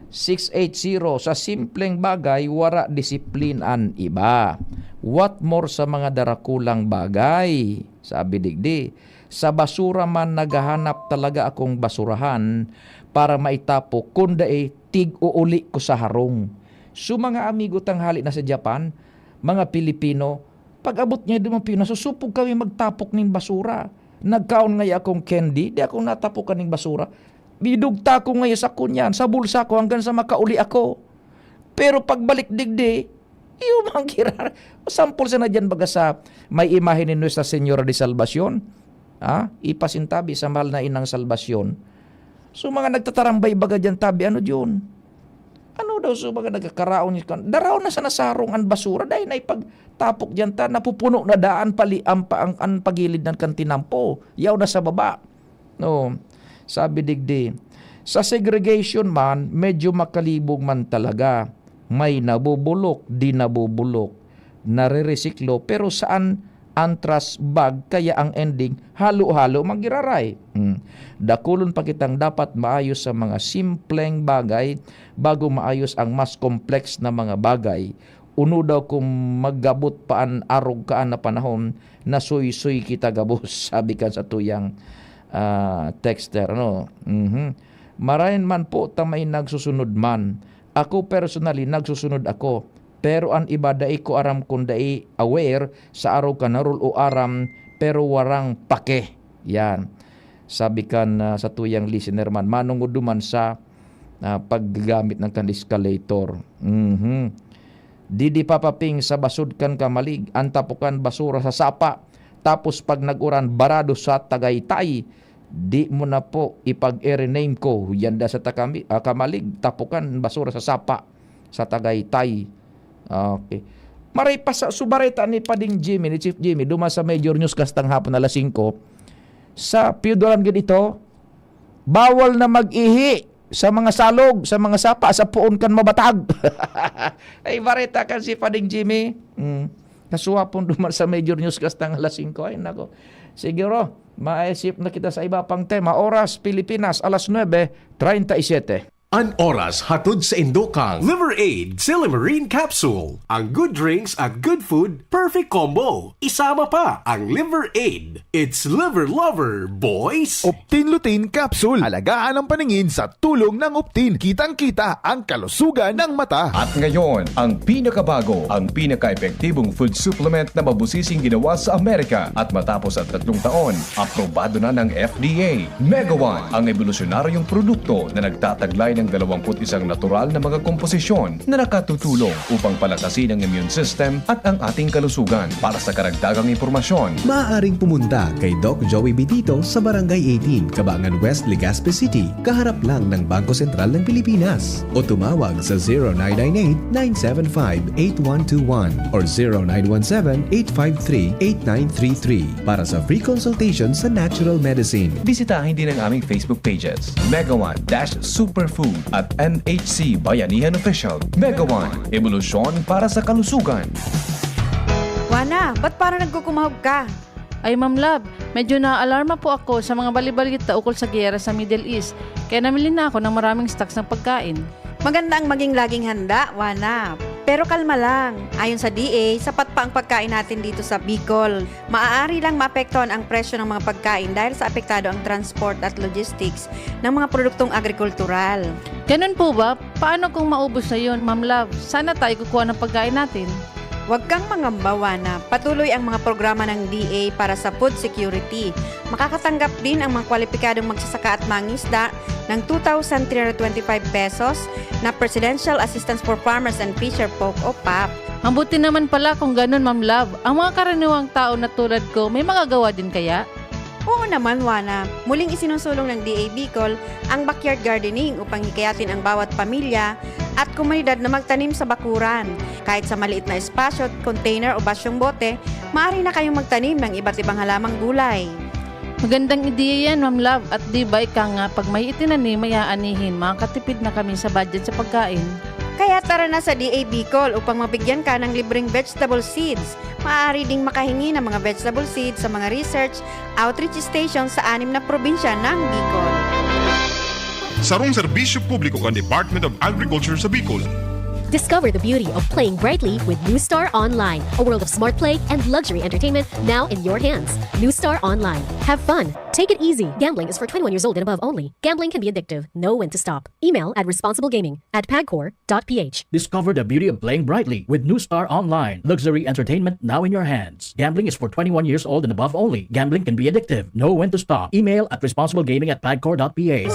[SPEAKER 2] 680, sa simpleng bagay, wara disiplinan iba. What more sa mga darakulang bagay? Sabi digdi, sa basura man naghahanap talaga akong basurahan para maitapok kunda tig-uuli ko sa harong. So mga amigo tanghali na sa Japan, mga Pilipino, pag abot niya dumang Pino, susupog kami magtapok ng basura. Nagkaon ngayon akong candy, di ako natapokan ng basura. Bidugta ko ngayon sa kunyan, sa bulsa ko hanggang sa makauli ako. Pero pagbalik digdi, yung mga kirar, sampol sa na dyan baga sa may imahe ni Nuestra Señora de Salvacion. Ipasintabi sa mahal na inang salvasyon. So mga nagtatarambay baga dyan tabi, ano dyan? Ano daw so mga nagkakaraon niya? Daraw na sa nasarong ang basura dahil na ipagtapok dyan ta, napupuno na daan pali ang pagilid ng kantinampo. Yaw na sa baba. No, sabi digdi. Sa segregation man, medyo makalibog man talaga. May nabubulok, di nabubulok. Nare-resiklo, pero saan antras bag, kaya ang ending halo-halo magiraray. Dakulon pa kitang dapat maayos sa mga simpleng bagay bago maayos ang mas complex na mga bagay. Uno daw kung maggabot paan arog kaan na panahon na suy-suy kita gabos, sabi ka sa tuyang texter. Marahin man po tamay nagsusunod man. Ako personally nagsusunod ako. Pero ang iba dai ko aram kung dai aware sa araw ka narul o aram pero warang pake. Yan. Sabi kan sa tuyang listener man, manungod duman sa paggamit ng kan escalator. Didi papaping sa basud kan kamalig, antapukan basura sa sapa. Tapos pag naguran barado sa Tagaytay, di mo na po ipag-rename ko. Yan da sa kamalig, tapukan basura sa sapa sa Tagaytay. Okay. Maray pa sa subareta ni Pading Jimmy, ni Chief Jimmy, duma sa Major News kastang hapon alas 5, sa piudolan ganito, bawal na mag-ihi sa mga salog, sa mga sapa, sa puon kan mabatag. Ay, bareta kan si Pading Jimmy. Kasuwapon duma sa Major News kastang alas 5. Ay, nako. Siguro, maisip na kita sa iba pang tema. Oras, Pilipinas, alas 9:37.
[SPEAKER 1] An oras hatod sa Indokang
[SPEAKER 4] Liver Aid Silimarine Capsule. Ang good drinks at good food, perfect combo. Isama pa ang Liver Aid. It's liver lover, boys!
[SPEAKER 5] Optin Lutein Capsule. Alagaan ang paningin sa tulong ng Optin. Kitang-kita ang kalusugan ng mata.
[SPEAKER 6] At ngayon, ang pinakabago, ang pinaka-epektibong food supplement na mabusising ginawa sa Amerika at matapos at 3 taon, aprobado na ng FDA. Mega One, ang evolusyonaryong produkto na nagtataglay ng 21 natural na mga komposisyon na nakatutulong upang palakasin ang immune system at ang ating kalusugan. Para sa karagdagang impormasyon,
[SPEAKER 7] maaaring pumunta kay Doc Joey Bitito sa Barangay 18, Cabangan West, Legazpi City, kaharap lang ng Bangko Sentral ng Pilipinas. O tumawag sa 0998-975-8121 or 0917-853-8933 para sa free consultation sa natural medicine.
[SPEAKER 6] bisitahin din ang aming Facebook pages, Mega One-Superfood at NHC Bayanihan Official. Mega One, evolusyon para sa kalusugan.
[SPEAKER 8] Wana, ba't parang nagkukumahog ka?
[SPEAKER 9] Ay Ma'am Love, medyo na-alarma po ako sa mga balibalita ukol sa giyera sa Middle East. Kaya namili na ako ng maraming stocks ng pagkain.
[SPEAKER 8] Maganda ang maging laging handa, Wana. Pero kalma lang. Ayon sa DA, sapat pa ang pagkain natin dito sa Bicol. Maaari lang maapektuhan ang presyo ng mga pagkain dahil sa apektado ang transport at logistics ng mga produktong agrikultural.
[SPEAKER 9] Ganun po ba? Paano kung maubos na yun, Ma'am Love? Sana tayo kukuha ng pagkain natin.
[SPEAKER 8] Huwag kang mangamba na patuloy ang mga programa ng DA para sa food security. Makakatanggap din ang mga kwalipikadong magsasaka at mangisda ng 2,325 pesos na Presidential Assistance for Farmers and Fisher Folk o PAP.
[SPEAKER 9] Ang buti naman pala kung ganun, Ma'am Love. Ang mga karaniwang tao na tulad ko, may magagawa din kaya?
[SPEAKER 8] Oo naman, Wana. Muling isinusulong ng DA Bicol ang backyard gardening upang hikayatin ang bawat pamilya at komunidad na magtanim sa bakuran. Kahit sa maliit na espasyo, container o basyong bote, maaari na kayong magtanim ng iba't ibang halamang gulay.
[SPEAKER 9] Magandang ideya yan, Ma'am Love. At di ba ika nga, pag may itinanim, may aanihin, makakatipid na kami sa budget sa pagkain.
[SPEAKER 8] Kaya tara na sa DA Bicol upang mabigyan ka ng libreng vegetable seeds. Maaari ding makahingi ng mga vegetable seeds sa mga research outreach stations sa 6 na probinsya ng Bicol.
[SPEAKER 10] Sarong serbisyo publiko kan Department of Agriculture sa Bicol.
[SPEAKER 11] Discover the beauty of playing brightly with New Star Online, a world of smart play and luxury entertainment now in your hands. New Star Online. Have fun. Take it easy. Gambling is for 21 years old and above only. Gambling can be addictive. Know when to stop. Email at responsiblegaming@pagcor.ph.
[SPEAKER 12] Discover the beauty of playing brightly with New Star Online. Luxury entertainment now in your hands. Gambling is for 21 years old and above only. Gambling can be addictive. Know when to stop. Email at responsiblegaming@pagcor.ph.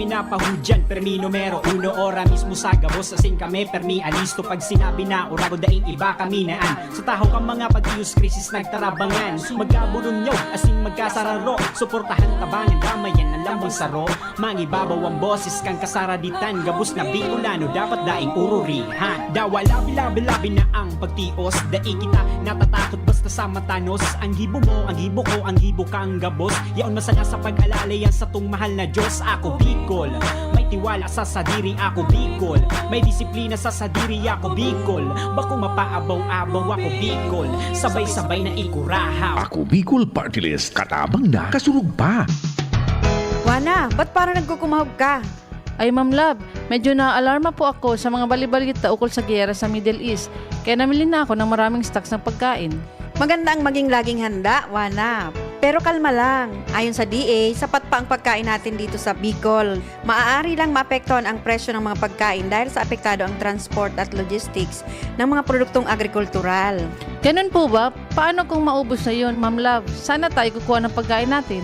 [SPEAKER 13] Napahudyan, permi numero uno, ora mismo sa gabos, asing kami, permi alisto, pag sinabi na urago daing iba kami naan, sa taho kang mga pag-ius krisis nagtarabangan, magkabulon nyo, asing magkasararo, suportahan tabangan, damayan ng lambang saro, mangibabaw ang boses kang kasaraditan, gabos na Bicolano, dapat daing ururihan, dawa labi-labi na ang pagtios, daing kita natatakot basta sa matanos, ang gibo mo, ang gibo ko, ang gibo kang gabos, yaon masaya sa pag-alala yan sa tung mahal na Diyos, ako Bicol. May tiwala sa sadiri ako Bicol. May disiplina sa sadiri ako Bicol. Bako mapaabaw-abaw ako Bicol. Sabay-sabay na ikurahaw.
[SPEAKER 14] Ako Bicol Party List. Katabang na, kasurug pa.
[SPEAKER 8] Wana, ba't parang nagkukumahog ka?
[SPEAKER 9] Ay, Ma'am Love, medyo naaalarma po ako sa mga balibalita ukol sa giyera sa Middle East. Kaya namili na ako ng maraming stocks ng pagkain.
[SPEAKER 8] Maganda ang maging laging handa, Wana. Pero kalma lang. Ayon sa DA, sapat pa ang pagkain natin dito sa Bicol. Maaari lang maapektuhan ang presyo ng mga pagkain dahil sa apektado ang transport at logistics ng mga produktong agrikultural.
[SPEAKER 9] Ganun po ba? Paano kung maubos na yun, Ma'am Love? Sana tayo kukuha ng pagkain natin.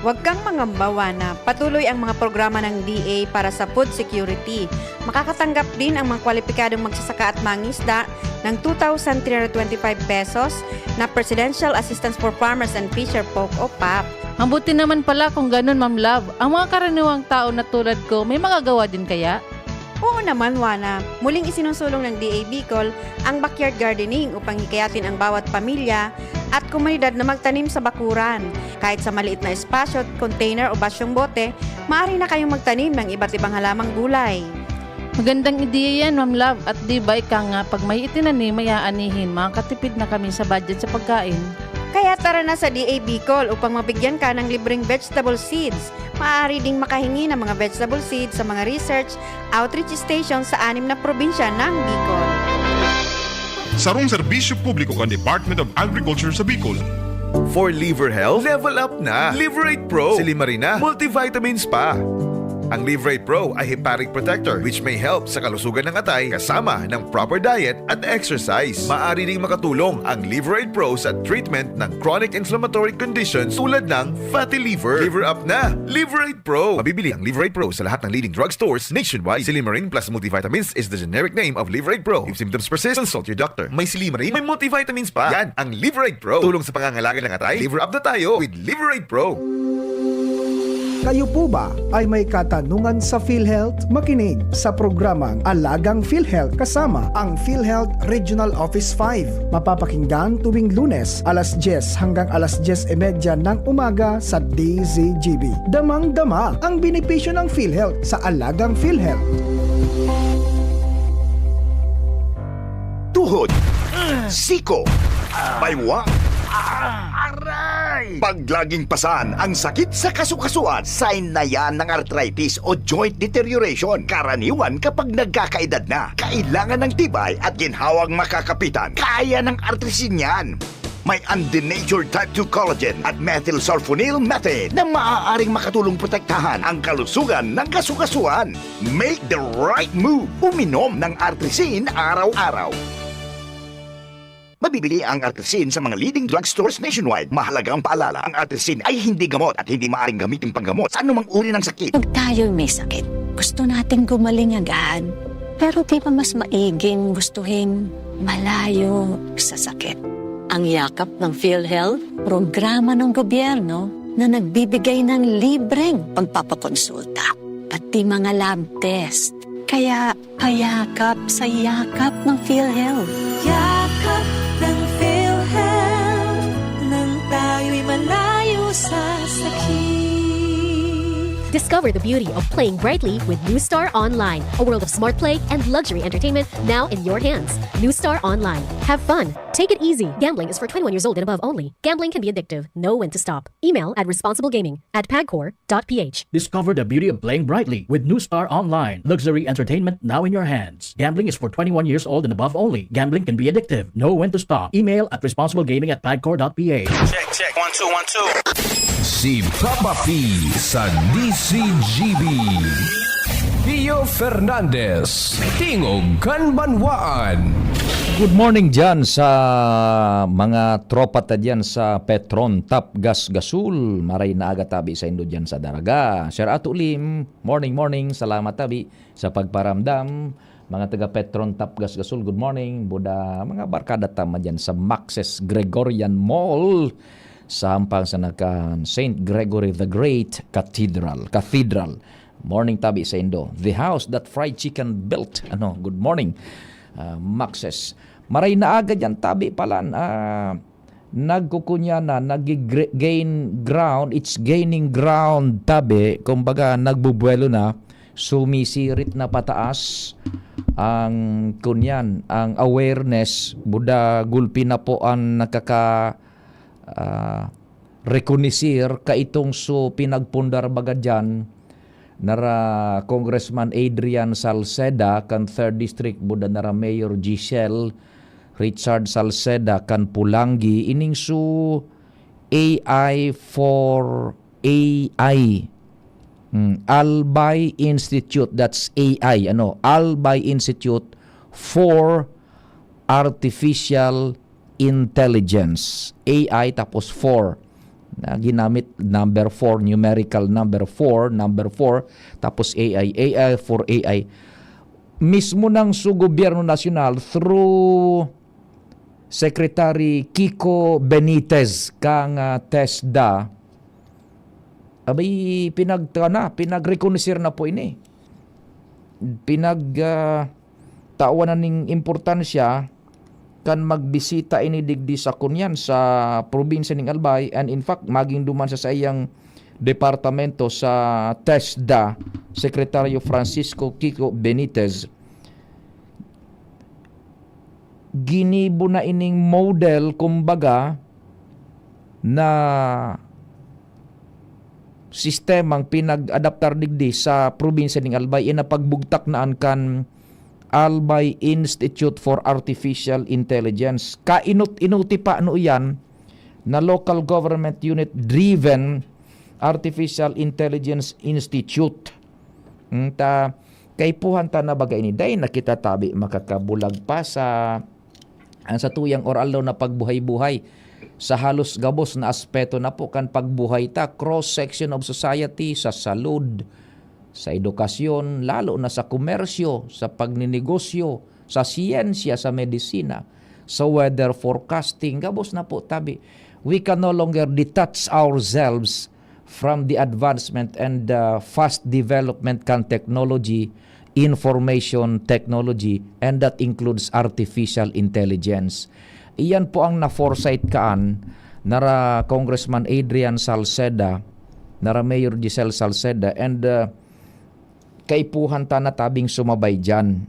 [SPEAKER 8] Huwag kang mangamba, Wana. Patuloy ang mga programa ng DA para sa food security. Makakatanggap din ang mga kwalipikadong magsasaka at mangisda ng 2,325 pesos na Presidential Assistance for Farmers and Fisher Folk o PAP.
[SPEAKER 9] Ang buti naman pala kung ganun, Ma'am Love. Ang mga karaniwang tao na tulad ko, may magagawa din kaya?
[SPEAKER 8] Oo naman, Wana. Muling isinusulong ng DA Bicol ang backyard gardening upang hikayatin ang bawat pamilya at komunidad na magtanim sa bakuran. Kahit sa maliit na espasyo, container o basyong bote, maaari na kayong magtanim ng iba't ibang halamang gulay.
[SPEAKER 9] Magandang ideya yan, Ma'am Love. At di ba ika nga, pag may itinanim, may aanihin, makakatipid na kami sa budget sa pagkain.
[SPEAKER 8] Kaya tara na sa DA Bicol upang mabigyan ka ng libreng vegetable seeds. Maaari ding makahingi ng mga vegetable seeds sa mga research outreach stations sa 6 na probinsya ng Bicol.
[SPEAKER 10] Sarong serbisyo publiko kan Department of Agriculture sa Bicol.
[SPEAKER 5] For liver health, level up na. Liverate Pro. Silimarina, multivitamins pa. Ang Liverate Pro ay hepatic protector which may help sa kalusugan ng atay kasama ng proper diet at exercise. Maaari ring makatulong ang Liverate Pro sa treatment ng chronic inflammatory conditions tulad ng fatty liver. Liver up na! Liverate Pro! Mabibili ang Liverate Pro sa lahat ng leading drugstores nationwide. Silimarin plus multivitamins is the generic name of Liverate Pro. If symptoms persist, consult your doctor. May Silimarin, may multivitamins pa. Yan ang Liverate Pro. Tulong sa pangangalaga ng atay. Liver up na tayo with Liverate Pro.
[SPEAKER 15] Kayo po ba ay may katanungan sa PhilHealth? Makinig sa programang Alagang PhilHealth kasama ang PhilHealth Regional Office 5. Mapapakinggan tuwing Lunes alas 10 hanggang alas 10:30 ng umaga sa DZGB. Damang-dama ang benepisyo ng PhilHealth sa Alagang PhilHealth.
[SPEAKER 14] Tuhod, siko, baywa, paglaging pasan ang sakit sa kasukasuan, sign na yan ng arthritis o joint deterioration. Karaniwan kapag nagkakaedad na, kailangan ng tibay at ginhawang makakapitan. Kaya ng artrisin yan. May undenatured type 2 collagen at methylsulfonyl methane na maaaring makatulong protektahan ang kalusugan ng kasukasuan. Make the right move. Uminom ng Artrisin araw-araw. Mabibili ang Artrisin sa mga leading drugstores nationwide. Mahalagang paalala, ang Artrisin ay hindi gamot at hindi maaaring gamitin panggamot sa anumang uri ng sakit.
[SPEAKER 16] Pag tayo'y may sakit, gusto nating gumaling agad. Pero di ba mas maiging gustuhin malayo sa sakit? Ang yakap ng PhilHealth, programa ng gobyerno na nagbibigay ng libreng pagpapakonsulta, pati mga lab test. Kaya payakap sa yakap ng PhilHealth.
[SPEAKER 17] Yakap ng PhilHealth, nang tayo'y malayo sa sakit.
[SPEAKER 11] Discover the beauty of playing brightly with New Star Online, a world of smart play and luxury entertainment now in your hands. New Star Online. Have fun. Take it easy. Gambling is for 21 years old and above only. Gambling can be addictive. Know when to stop. Email at responsiblegaming@pagcor.ph.
[SPEAKER 12] Discover the beauty of playing brightly with New Star Online. Luxury entertainment now in your hands. Gambling is for 21 years old and above only. Gambling can be addictive. Know when to stop. Email at responsiblegaming@pagcor.ph.
[SPEAKER 18] Check, 1 2 1 2.
[SPEAKER 6] Si Papa P sa DCGB. Pio Fernandez, Tingog Kanbanwaan.
[SPEAKER 2] Good morning dyan sa mga tropa ta dyan sa Petron Tap Gas Gasul. Maray na aga tabi sa Indo dyan sa Daraga. Sir Atulim, morning. Salamat tabi sa pagparamdam. Mga taga Petron Tap Gas Gasul, good morning. Buda mga barkada tama dyan sa Maxes Gregorian Mall. Sampang sa nakan St. Gregory the Great Cathedral. Morning tabi sa Indo. The house that fried chicken built. Good morning. Maxes. Maray na aga dyan tabi palan. Nagkukunya na, nag-gain ground. It's gaining ground tabi. Kumbaga nagbubuelo na. Sumisirit na pataas ang kunyan, ang awareness. Buda gulpi na po ang rekunisir kaitong so pinagpundar baga dyan nara Congressman Adrian Salceda kan 3rd District buda nara Mayor Giselle Richard Salceda kan Pulangi ining su AI for AI Albay Institute, that's AI Albay Institute for Artificial Intelligence, AI tapos 4 na ginamit number 4, numerical number 4 tapos AI for AI mismo ng su gobyerno nasyonal through Secretary Kiko Benitez kang TESDA abay pinag-reconnoisseur na po ini tawanan ning importansya kan magbisita ini digdi sa kunyan sa probinsya ng Albay, and in fact maging duman sa sayang departamento sa TESDA Secretary Francisco Kiko Benitez. Ginibo na ining model kumbaga na sistemang pinag-adaptar digdi sa probinsya ng Albay ina pagbugtak naan kan Albay Institute for Artificial Intelligence. Inuti pa yan na local government unit driven Artificial Intelligence Institute. Kaipuhan ta na bagay ni day nakita tabi makakabulag pa sa tuyang oral na pagbuhay-buhay sa halos gabos na aspeto na po kan pagbuhay ta, cross section of society, sa salud, sa edukasyon, lalo na sa komersyo, sa pagninegosyo, sa siyensya, sa medisina, sa weather forecasting, gabos na po tabi. We can no longer detach ourselves from the advancement and fast development kan technology, information technology, and that includes artificial intelligence. Iyan po ang na-foresight kaan nara Congressman Adrian Salceda, nara Mayor Giselle Salceda, and kaipuhan ta na tabing sumabay dyan.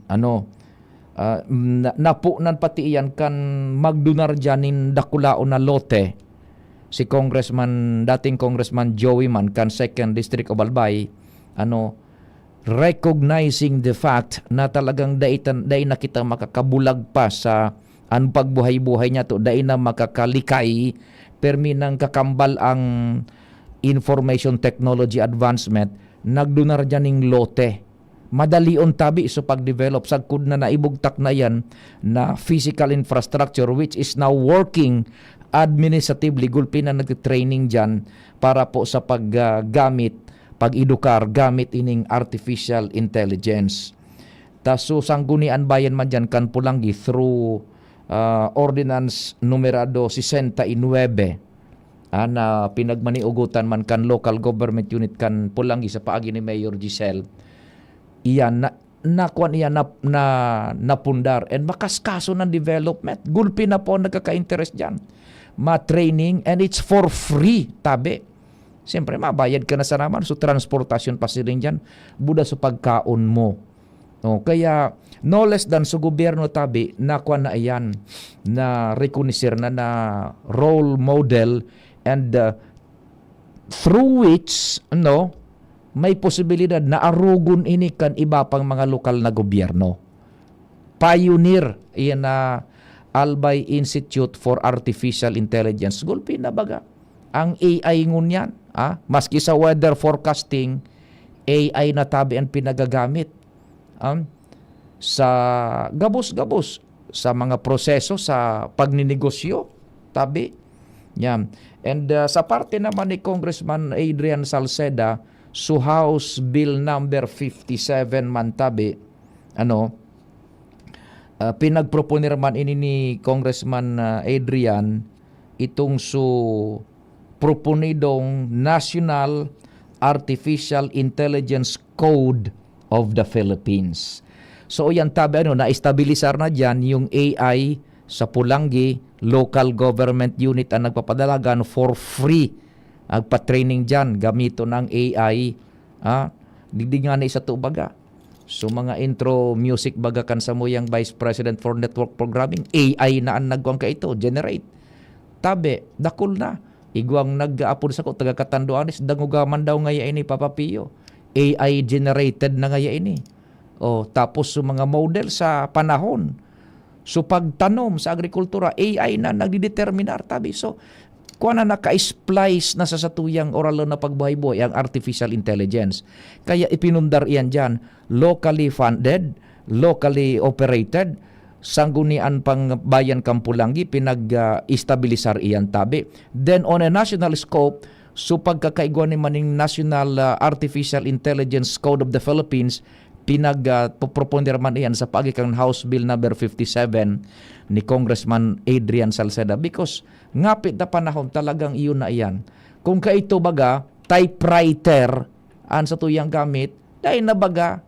[SPEAKER 2] Napunan pati iyan kan magdunar dyan in dakulao na lote. Si dating Congressman Joey Man kan 2nd District of Albay, recognizing the fact na talagang day na kita makakabulag pa sa ang pagbuhay-buhay niya to dahil na makakalikay permi ng kakambal ang information technology advancement nagdunar dyan ng lote. Madali on tabi so pag-develop sagkud na naibugtak na yan na physical infrastructure which is now working administratively. Gulpi na nag-training dyan para po sa paggamit, pag-edukar gamit ining artificial intelligence. Taso sanggunian bayan man dyan kan Pulangi through Ordinance Numerado 69 na pinagmaniugutan man kan local government unit kan Pulangi sa paagi ni Mayor Giselle. Iyan nakuan iyan na napundar and makaskaso ng development. Gulpi na po nagkaka-interest dyan. Ma-training and it's for free tabi. Siyempre mabayad ka na sa naman so transportasyon pa si rin dyan. Buda sa pagkaon mo. Kaya no less than sa gobyerno tabi nakuan na iyan na recognizir na role model and through which may posibilidad na arugon ini kan iba pang mga lokal na gobyerno. Pioneer iyan na Albay Institute for Artificial Intelligence. Gulpi na baga. Ang AI ngun yan. Maski sa weather forecasting, AI na tabi ang pinagagamit. Sa gabos-gabos. Sa mga proseso, sa pagninegosyo. Tabi. Yan. And sa parte naman ni Congressman Adrian Salceda, so House Bill number 57 man tabi, pinagproponer man ini ni Congressman Adrian itong proponidong National Artificial Intelligence Code of the Philippines. So yan tabi na-estabilisar na dyan yung AI sa Pulangi local government unit ang nagpapadalagan for free. Agpa-training dyan, gamito ng AI. Digdig nga na isa to baga. So mga intro music baga kan sa mo yung Vice President for Network Programming, AI na ang nagwang ka ito, generate. Tabi, dakol na. Igwang nag-aapod sa ko, taga-Katanduanes, dangugaman daw ngaya ini, Papa Pio. AI generated na ngaya ini. Tapos so mga model sa panahon. So pagtanom sa agrikultura, AI na nagdideterminar, tabi. So, kuha na naka-splice na sa satuyang oral na pagbuhay-buhay ang artificial intelligence. Kaya ipinundar iyan dyan, locally funded, locally operated, sanggunian pang bayan Kampulangi, pinag-istabilisar iyan tabi. Then on a national scope, so pagkakaigwa ni maning National Artificial Intelligence Code of the Philippines, pinag-proponder man iyan sa pagikang House Bill number 57 ni Congressman Adrian Salceda because ngapit na panahon talagang iyon na iyan. Kung kaito baga, typewriter an sa tuyang gamit, dahil na baga,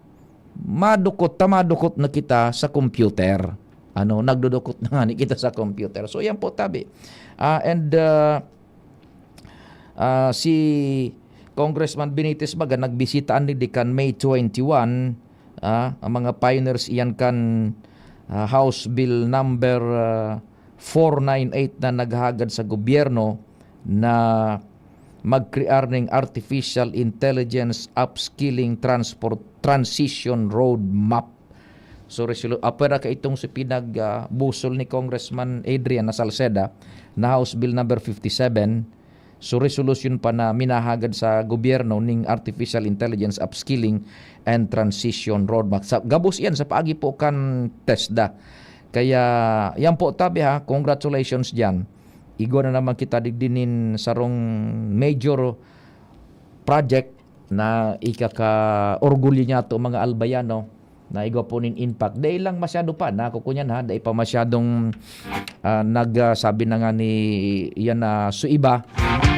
[SPEAKER 2] tamadukot na kita sa computer. Nagdudukot na nga ni kita sa computer. So yan po tabi. Si Congressman Benitez baga nagbisitaan ni Dikan May 21 ang mga pioneers iyan kan House Bill number 498 na naghagad sa gobyerno na mag-create ng Artificial Intelligence Upskilling Transition Roadmap. So apera ka itong si pinag-busol ni Congressman Adrian Salceda na House Bill number 57. So resolution pa na minahagad sa gobyerno ning Artificial Intelligence Upskilling and Transition Roadmap. Gabos yan sa paagi po kan TESDA. Kaya yan po tabi congratulations dyan. Igo na naman kita digdinin sarong major project na ikaka-orgulyo niya to mga albayano na igo po nin impact. Dahil lang masyado pa, nakukunyan dahil pa masyadong nagsabi na nga ni yan na iba,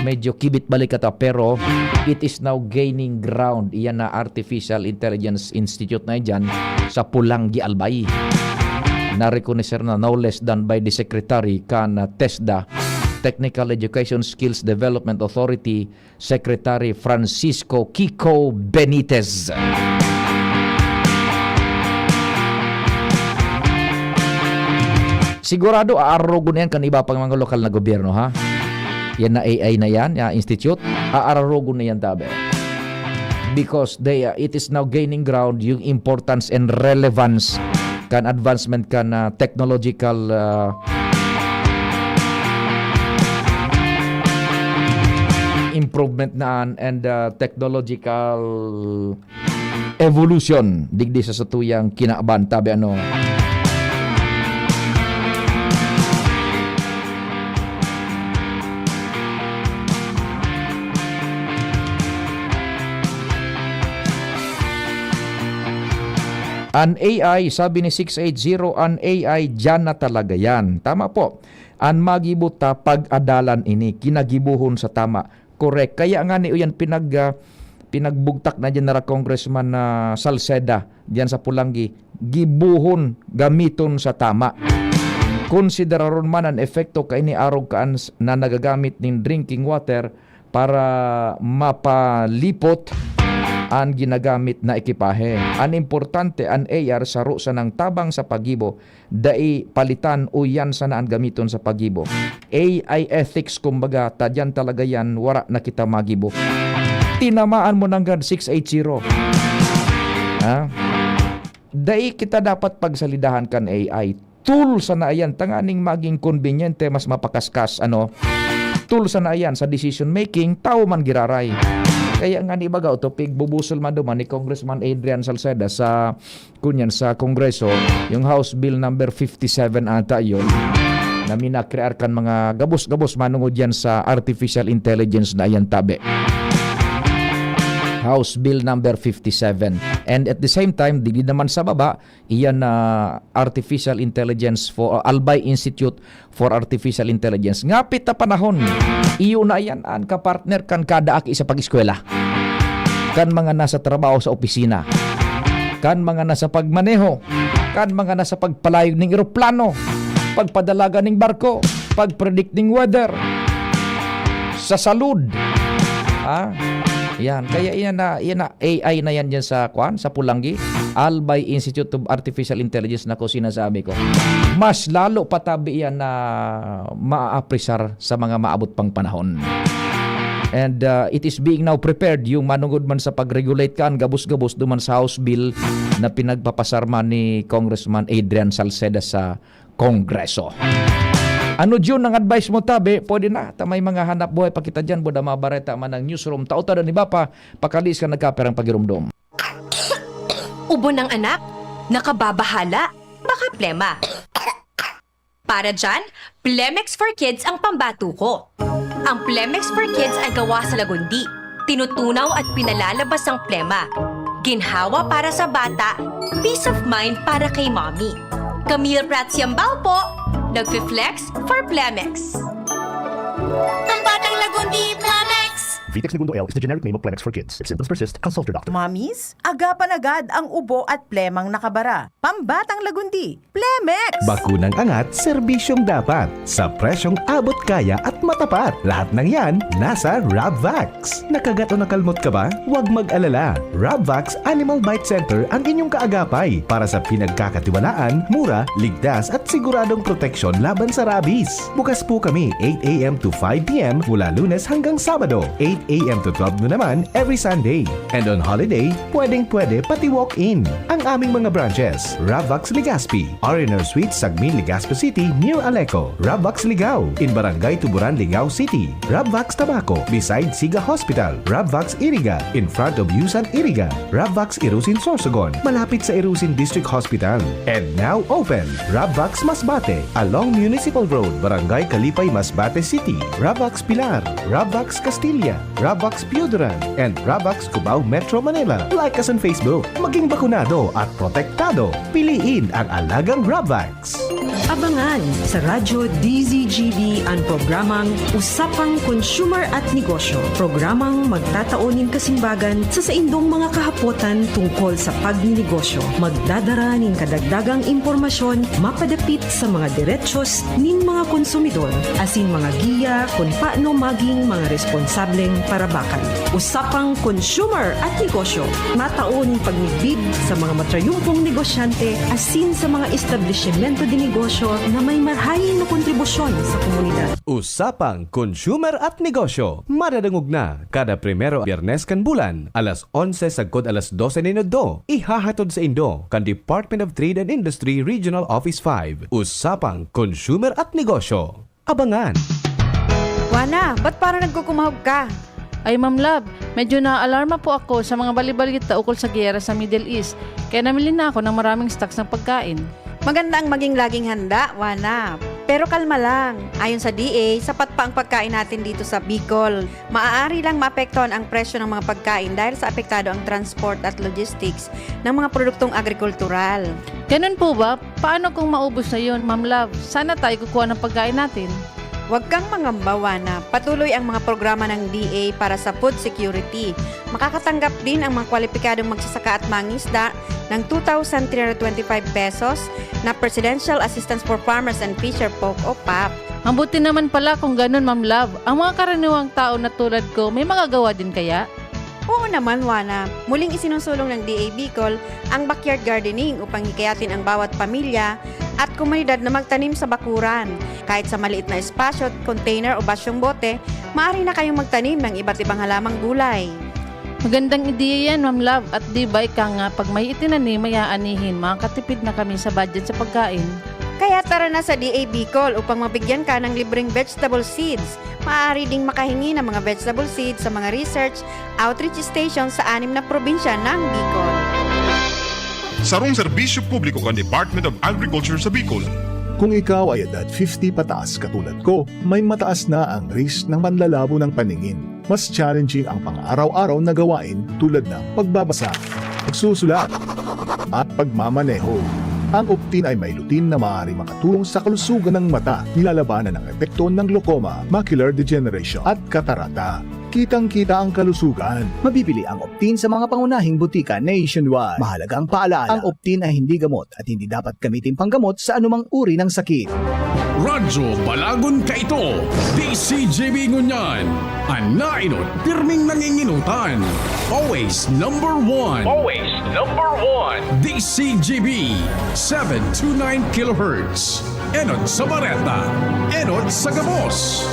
[SPEAKER 2] medyo kibit balik ito, pero it is now gaining ground. Iyan na Artificial Intelligence Institute na dyan sa Pulangi, Albay. Na-recognize na no less than by the Secretary kan TESDA, Technical Education Skills Development Authority, Secretary Francisco Kiko Benitez. Sigurado aarugon yan kan iba pang mga lokal na gobyerno Yan na AI na yan, institute, aarugon na yan tabi. Because it is now gaining ground yung importance and relevance kan advancement kan technological improvement naan and technological evolution digdi sa satuyang kinaaban tabi ano. An AI, sabi ni 680, an AI dyan na talaga yan. Tama po. An magibuta pag-adalan ini, kinagibuhon sa tama. Correct. Kaya nga ni uyan pinagbugtak na dyan na Congressman Salceda dyan sa Pulangi, gibuhon gamiton sa tama. Konsideraron man ang efekto kay ni arog kaan na nagagamit ng drinking water para mapalipot ang ginagamit na ekipahe. Ang importante ang AR saro sa ng tabang sa pagibo, dai palitan o yan sa naan gamiton sa pagibo. AI ethics kumbaga, tadyan talaga yan, wara na kita magibo. Tinamaan mo ng 680. Dai kita dapat pagsalidahan kan AI. Tool sa naayan, tanganing maging konbinyente, mas mapakaskas, tool sa naayan sa decision making, tao man giraray. Kaya nga ni baga utopig bubusol man duman ni Congressman Adrian Salceda sa Kongreso, yung House Bill number 57 ata yun, na minakrear kan mga gabos-gabos manungod yan sa artificial intelligence na yan tabi. House Bill number 57. And at the same time, di naman sa baba, iyan na Artificial Intelligence for Albay Institute for Artificial Intelligence. Ngapit na panahon, iyo na yan ang kapartner kan kada aki sa pag-eskwela. Kan mga nasa trabaho sa opisina. Kan mga nasa pagmaneho. Kan mga nasa pagpalayog ng eroplano. Pagpadalaga ng barko. Pagpredict ng weather. Sa salud. Yan, kaya yan na AI na yan dyan sa Pulangi, Albay Institute of Artificial Intelligence na ko sinasabi ko. Mas lalo patabi yan na maaapresar sa mga maabot pang panahon. And it is being now prepared yung manungod man sa pag-regulate kan gabos-gabos duman sa House Bill na pinagpapasarma ni Congressman Adrian Salceda sa Kongreso. Ano dyan ang advice mo tabi? Pwede na. Tamay mga hanap buhay pa kita dyan. Buda mabareta man ang newsroom. Tauta ni ba pa? Pakalis ka nagkaperang pagirumdom.
[SPEAKER 19] Ubo ng anak? Nakababahala? Baka plema. Para dyan, Plemex for Kids ang pambato ko. Ang Plemex for Kids ay gawa sa lagundi. Tinutunaw at pinalalabas ang plema. Ginhawa para sa bata, peace of mind para kay mommy. Camille Prats Yambao po, nagfi-flex for Plemex. Ang batang lagundi, Plemex!
[SPEAKER 20] Vitex Segundo L is the generic name of Plemex for kids. If symptoms persist, consult your doctor.
[SPEAKER 21] Mamis, agapan agad ang ubo at plemang nakabara. Pambatang lagundi, Plemex!
[SPEAKER 7] Bakunang angat, serbisyong dapat. Sa presyong abot kaya at matapat. Lahat ng yan, nasa Rabvax. Nakagat o nakalmot ka ba? Huwag mag-alala. Rabvax Animal Bite Center ang inyong kaagapay para sa pinagkakatiwalaan, mura, ligtas at siguradong proteksyon laban sa rabies. Bukas po kami 8 a.m. to 5 p.m. mula Lunes hanggang Sabado, 8 a.m. to 12 noon naman every Sunday. And on holiday, pwedeng-pwede pati walk-in. Ang aming mga branches, Rabvax Legazpi, R&R Suite, Sagmin, Legazpi City, near Aleco. Rabvax Ligao, in Barangay Tuburan, Ligao City. Rabvax Tabaco, beside Siga Hospital. Rabvax Iriga, in front of Yusan Iriga. Rabvax Irusin Sorsogon, malapit sa Irusin District Hospital. And now open, Rabvax Masbate, along Municipal Road, Barangay Kalipay, Masbate City. Rabvax Pilar, Rabvax Castilla, Rabvax Pioduran, and Rabvax Cubao Metro Manila. Like us on Facebook. Maging bakunado at protektado. Piliin ang alagang Rabvax.
[SPEAKER 22] Abangan sa Radyo DZGB ang programang Usapang Consumer at Negosyo. Programang magtataonin kasimbagan sa saindong mga kahapotan tungkol sa pagninegosyo. Magdadara ning kadagdagang impormasyon mapadapit sa mga diretsyon ning mga konsumidor asin mga giya kung paano maging mga responsableng parabakan. Usapang Consumer at Negosyo. Mataoning pagnigbid sa mga matrayumpong negosyante asin sa mga establishmento de negosyo negosyo na may marhayin na kontribusyon sa komunidad.
[SPEAKER 7] Usapang Consumer at Negosyo. Madadangog na kada primero Biyernes kan bulan, alas 11 sagkod alas 12 ninodo. Ihahatod sa Indo kan Department of Trade and Industry Regional Office 5. Usapang Consumer at Negosyo. Abangan!
[SPEAKER 8] Wana, ba't parang nagkukumahog ka?
[SPEAKER 9] Ay Ma'am Love, medyo na-alarma po ako sa mga balibalita ukol sa giyera sa Middle East. Kaya namili na ako ng maraming stocks ng pagkain.
[SPEAKER 8] Maganda ang maging laging handa, Wana. Pero kalma lang. Ayon sa DA, sapat pa ang pagkain natin dito sa Bicol. Maaari lang maapektuhan ang presyo ng mga pagkain dahil sa apektado ang transport at logistics ng mga produktong agrikultural.
[SPEAKER 9] Ganun po ba? Paano kung maubos na yun, Ma'am Love? Sana tayo kukuha ng pagkain natin.
[SPEAKER 8] Huwag kang mangamba, Wana. Patuloy ang mga programa ng DA para sa food security. Makakatanggap din ang mga kwalipikadong magsasaka at mangisda ng 2,325 pesos na Presidential Assistance for Farmers and Fisher Folk o PAP.
[SPEAKER 9] Ang buti naman pala kung ganun, Ma'am Love. Ang mga karaniwang tao na tulad ko, may magagawa din kaya?
[SPEAKER 8] Oo naman, Wana. Muling isinusulong ng DA Bicol ang backyard gardening upang hikayatin ang bawat pamilya at komunidad na magtanim sa bakuran. Kahit sa maliit na espasyo, container o basyong bote, maaari na kayong magtanim ng iba't ibang halamang gulay.
[SPEAKER 9] Magandang ideya yan, Ma'am Love. At di ba ika nga, pag may itinanim, may aanihin, makakatipid na kami sa budget sa pagkain.
[SPEAKER 8] Kaya tara na sa DA Bicol upang mabigyan ka ng libreng vegetable seeds. Maaari ding makahingi ng mga vegetable seeds sa mga research outreach stations sa 6 na probinsya ng Bicol.
[SPEAKER 10] Sarong serbisyo publiko kan Department of Agriculture sa Bicol.
[SPEAKER 1] Kung ikaw ay edad 50 pataas katulad ko, may mataas na ang risk ng panlalabo ng paningin. Mas challenging ang pang-araw-araw na gawain tulad ng pagbabasa, pagsusulat, at pagmamaneho. Ang Optin ay may lutin na maaari makatulong sa kalusugan ng mata, nilalabanan ang epekto ng glaucoma, macular degeneration at katarata. Kitang-kita ang kalusugan.
[SPEAKER 3] Mabibili ang Optin sa mga pangunahing butika nationwide. Mahalagang paalala, ang Optin ay hindi gamot at hindi dapat gamitin panggamot sa anumang uri ng sakit.
[SPEAKER 23] Radyo Balagon Kaito, DCGB Ngunyan, Anainot, pirming nanginginutan. Always number one.
[SPEAKER 18] Always number one.
[SPEAKER 23] DCGB, 729 kHz. Enot sa Bareta, Enot sa Gabos.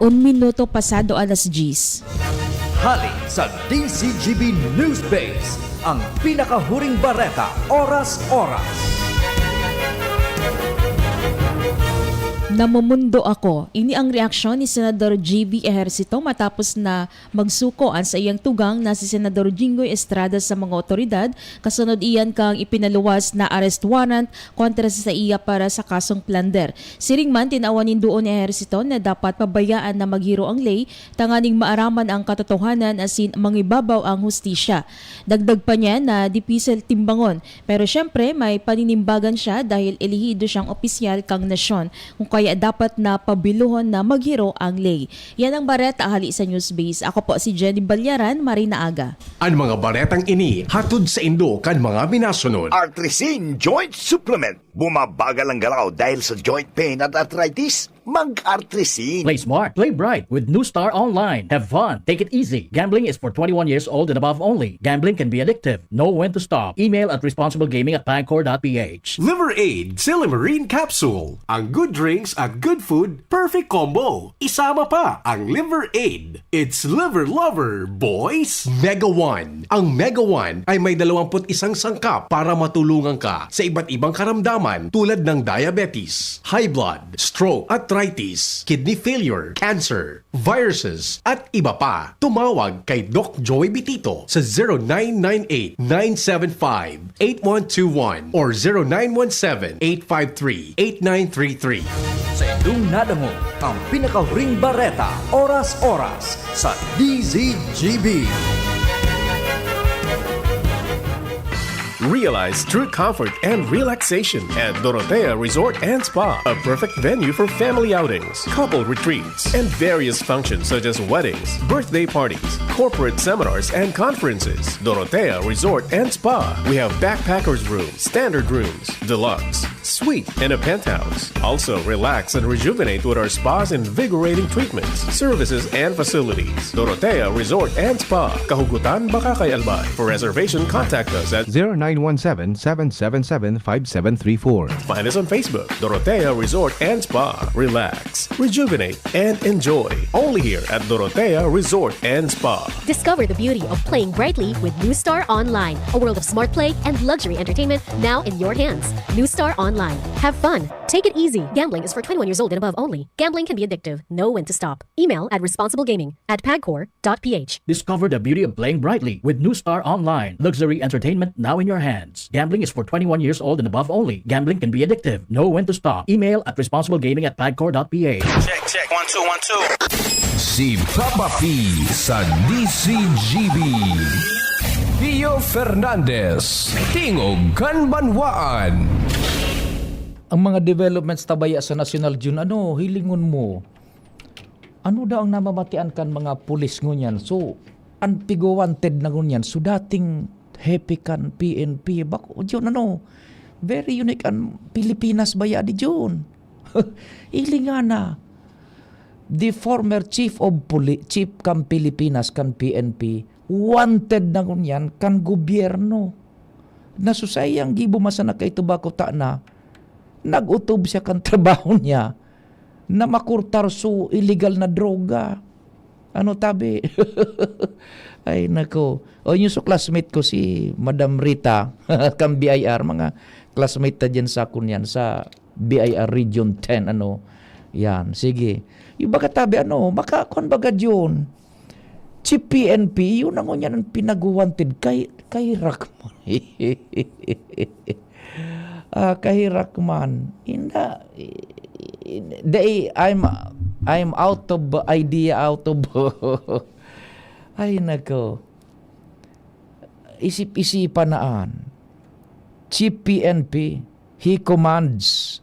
[SPEAKER 24] 1 minuto pasado alas 10.
[SPEAKER 25] Hali sa DCGB News Base, ang pinakahuring bareta, oras-oras.
[SPEAKER 24] Namumundo ako. Ini ang reaksyon ni Senador J.B. Ejercito matapos na magsukoan sa iyang tugang na si Senador Jinggoy Estrada sa mga otoridad. Kasunod iyan kang ipinaluwas na arrest warrant kontra sa iya para sa kasong plunder. Siringman tinawanin doon ni Ejercito na dapat pabayaan na maghiro ang lay, tanganing maaraman ang katotohanan asin mangibabaw ang hustisya. Dagdag pa niya na dipisel timbangon. Pero syempre may paninimbagan siya dahil elihido siyang opisyal kang nasyon. Kung kaya dapat na pabiluhon na maghiro ang lay. Yan ang bareta hali sa Newsbase. Ako po si Jenny Balyaran, Marina Aga.
[SPEAKER 26] Ang mga baretang ini hatod sa Indo kan mga minasunod.
[SPEAKER 14] Artrisin Joint Supplement. Bumabagal ang galaw dahil sa joint pain at arthritis. Mag-Artrisin.
[SPEAKER 12] Play smart, play bright with New Star Online. Have fun, take it easy. Gambling is for 21 years old and above only. Gambling can be addictive. Know when to stop. Email at responsiblegaming@pagcor.ph.
[SPEAKER 4] Liver Aid Silimarine Capsule. Ang good drinks at good food, perfect combo. Isama pa ang Liver Aid. It's liver lover, boys.
[SPEAKER 26] Mega One. Ang Mega One ay may 21 sangkap para matulungan ka sa iba't ibang karamdaman tulad ng diabetes, high blood, stroke, arthritis, kidney failure, cancer, viruses, at iba pa. Tumawag kay Doc Joey Bitito sa 0998-975-8121 or 0917-853-8933.
[SPEAKER 25] Sa Indong Nadamo, ang pinakahuring bareta, oras-oras sa DZGB.
[SPEAKER 27] Realize true comfort and relaxation at Dorotea Resort and Spa, a perfect venue for family outings, couple retreats, and various functions such as weddings, birthday parties, corporate seminars and conferences. Dorotea Resort and Spa. We have backpackers rooms, standard rooms, deluxe, suite, and a penthouse. Also, relax and rejuvenate with our spas and invigorating treatments, services, and facilities. Dorotea Resort and Spa. Kahugutan, Bakakay, Albay. For reservation, contact us at
[SPEAKER 7] 0917-777-5734.
[SPEAKER 27] Find us on Facebook, Dorotea Resort and Spa. Relax, rejuvenate, and enjoy. Only here at Dorotea Resort and Spa.
[SPEAKER 5] Discover the beauty of playing brightly with New Star Online, a world of smart play and luxury entertainment now in your hands. New Star Online. Have fun. Take it easy. Gambling is for 21 years old and above only. Gambling can be addictive. Know when to stop. Email at responsiblegaming@pagcor.ph.
[SPEAKER 12] Discover the beauty of playing brightly with New Star Online. Luxury entertainment now in your hands. Gambling is for 21 years old and above only. Gambling can be addictive. Know when to stop. Email at responsiblegaming@pagcor.ph.
[SPEAKER 18] Check, 1, 2, 1, 2.
[SPEAKER 25] Si Papa P sa DCGB. Pio Fernandez, Tingog Kanbanwaan.
[SPEAKER 2] Ang mga developments tabaya sa National June, hilingon mo. Ano daw ang namamatian kan mga pulis ngunyan? So, anpigo wanted na ngunyan. So, dating happy kan PNP. Bako, Jun, very unique ang Pilipinas baya di Jun. Ilingan na. The former chief kan Pilipinas kan PNP, wanted na ngunyan kan gobyerno. Nasusayang gibo masana kay tubako ta na nag-utob siya kan trabaho niya na makurtar so illegal na droga. Tabi? Ay, nako. Yung classmate ko si Madam Rita, kang BIR, mga classmate ta dyan sa kunyan, sa BIR Region 10, yan, sige. Yung baka tabi, baka kung baga yun, si PNP, yun ang yan ang pinag-wanted kay Rakman. Kahirak man. I'm out of idea, out of ay nako. Isip-isipan naan. Chief PNP, he commands.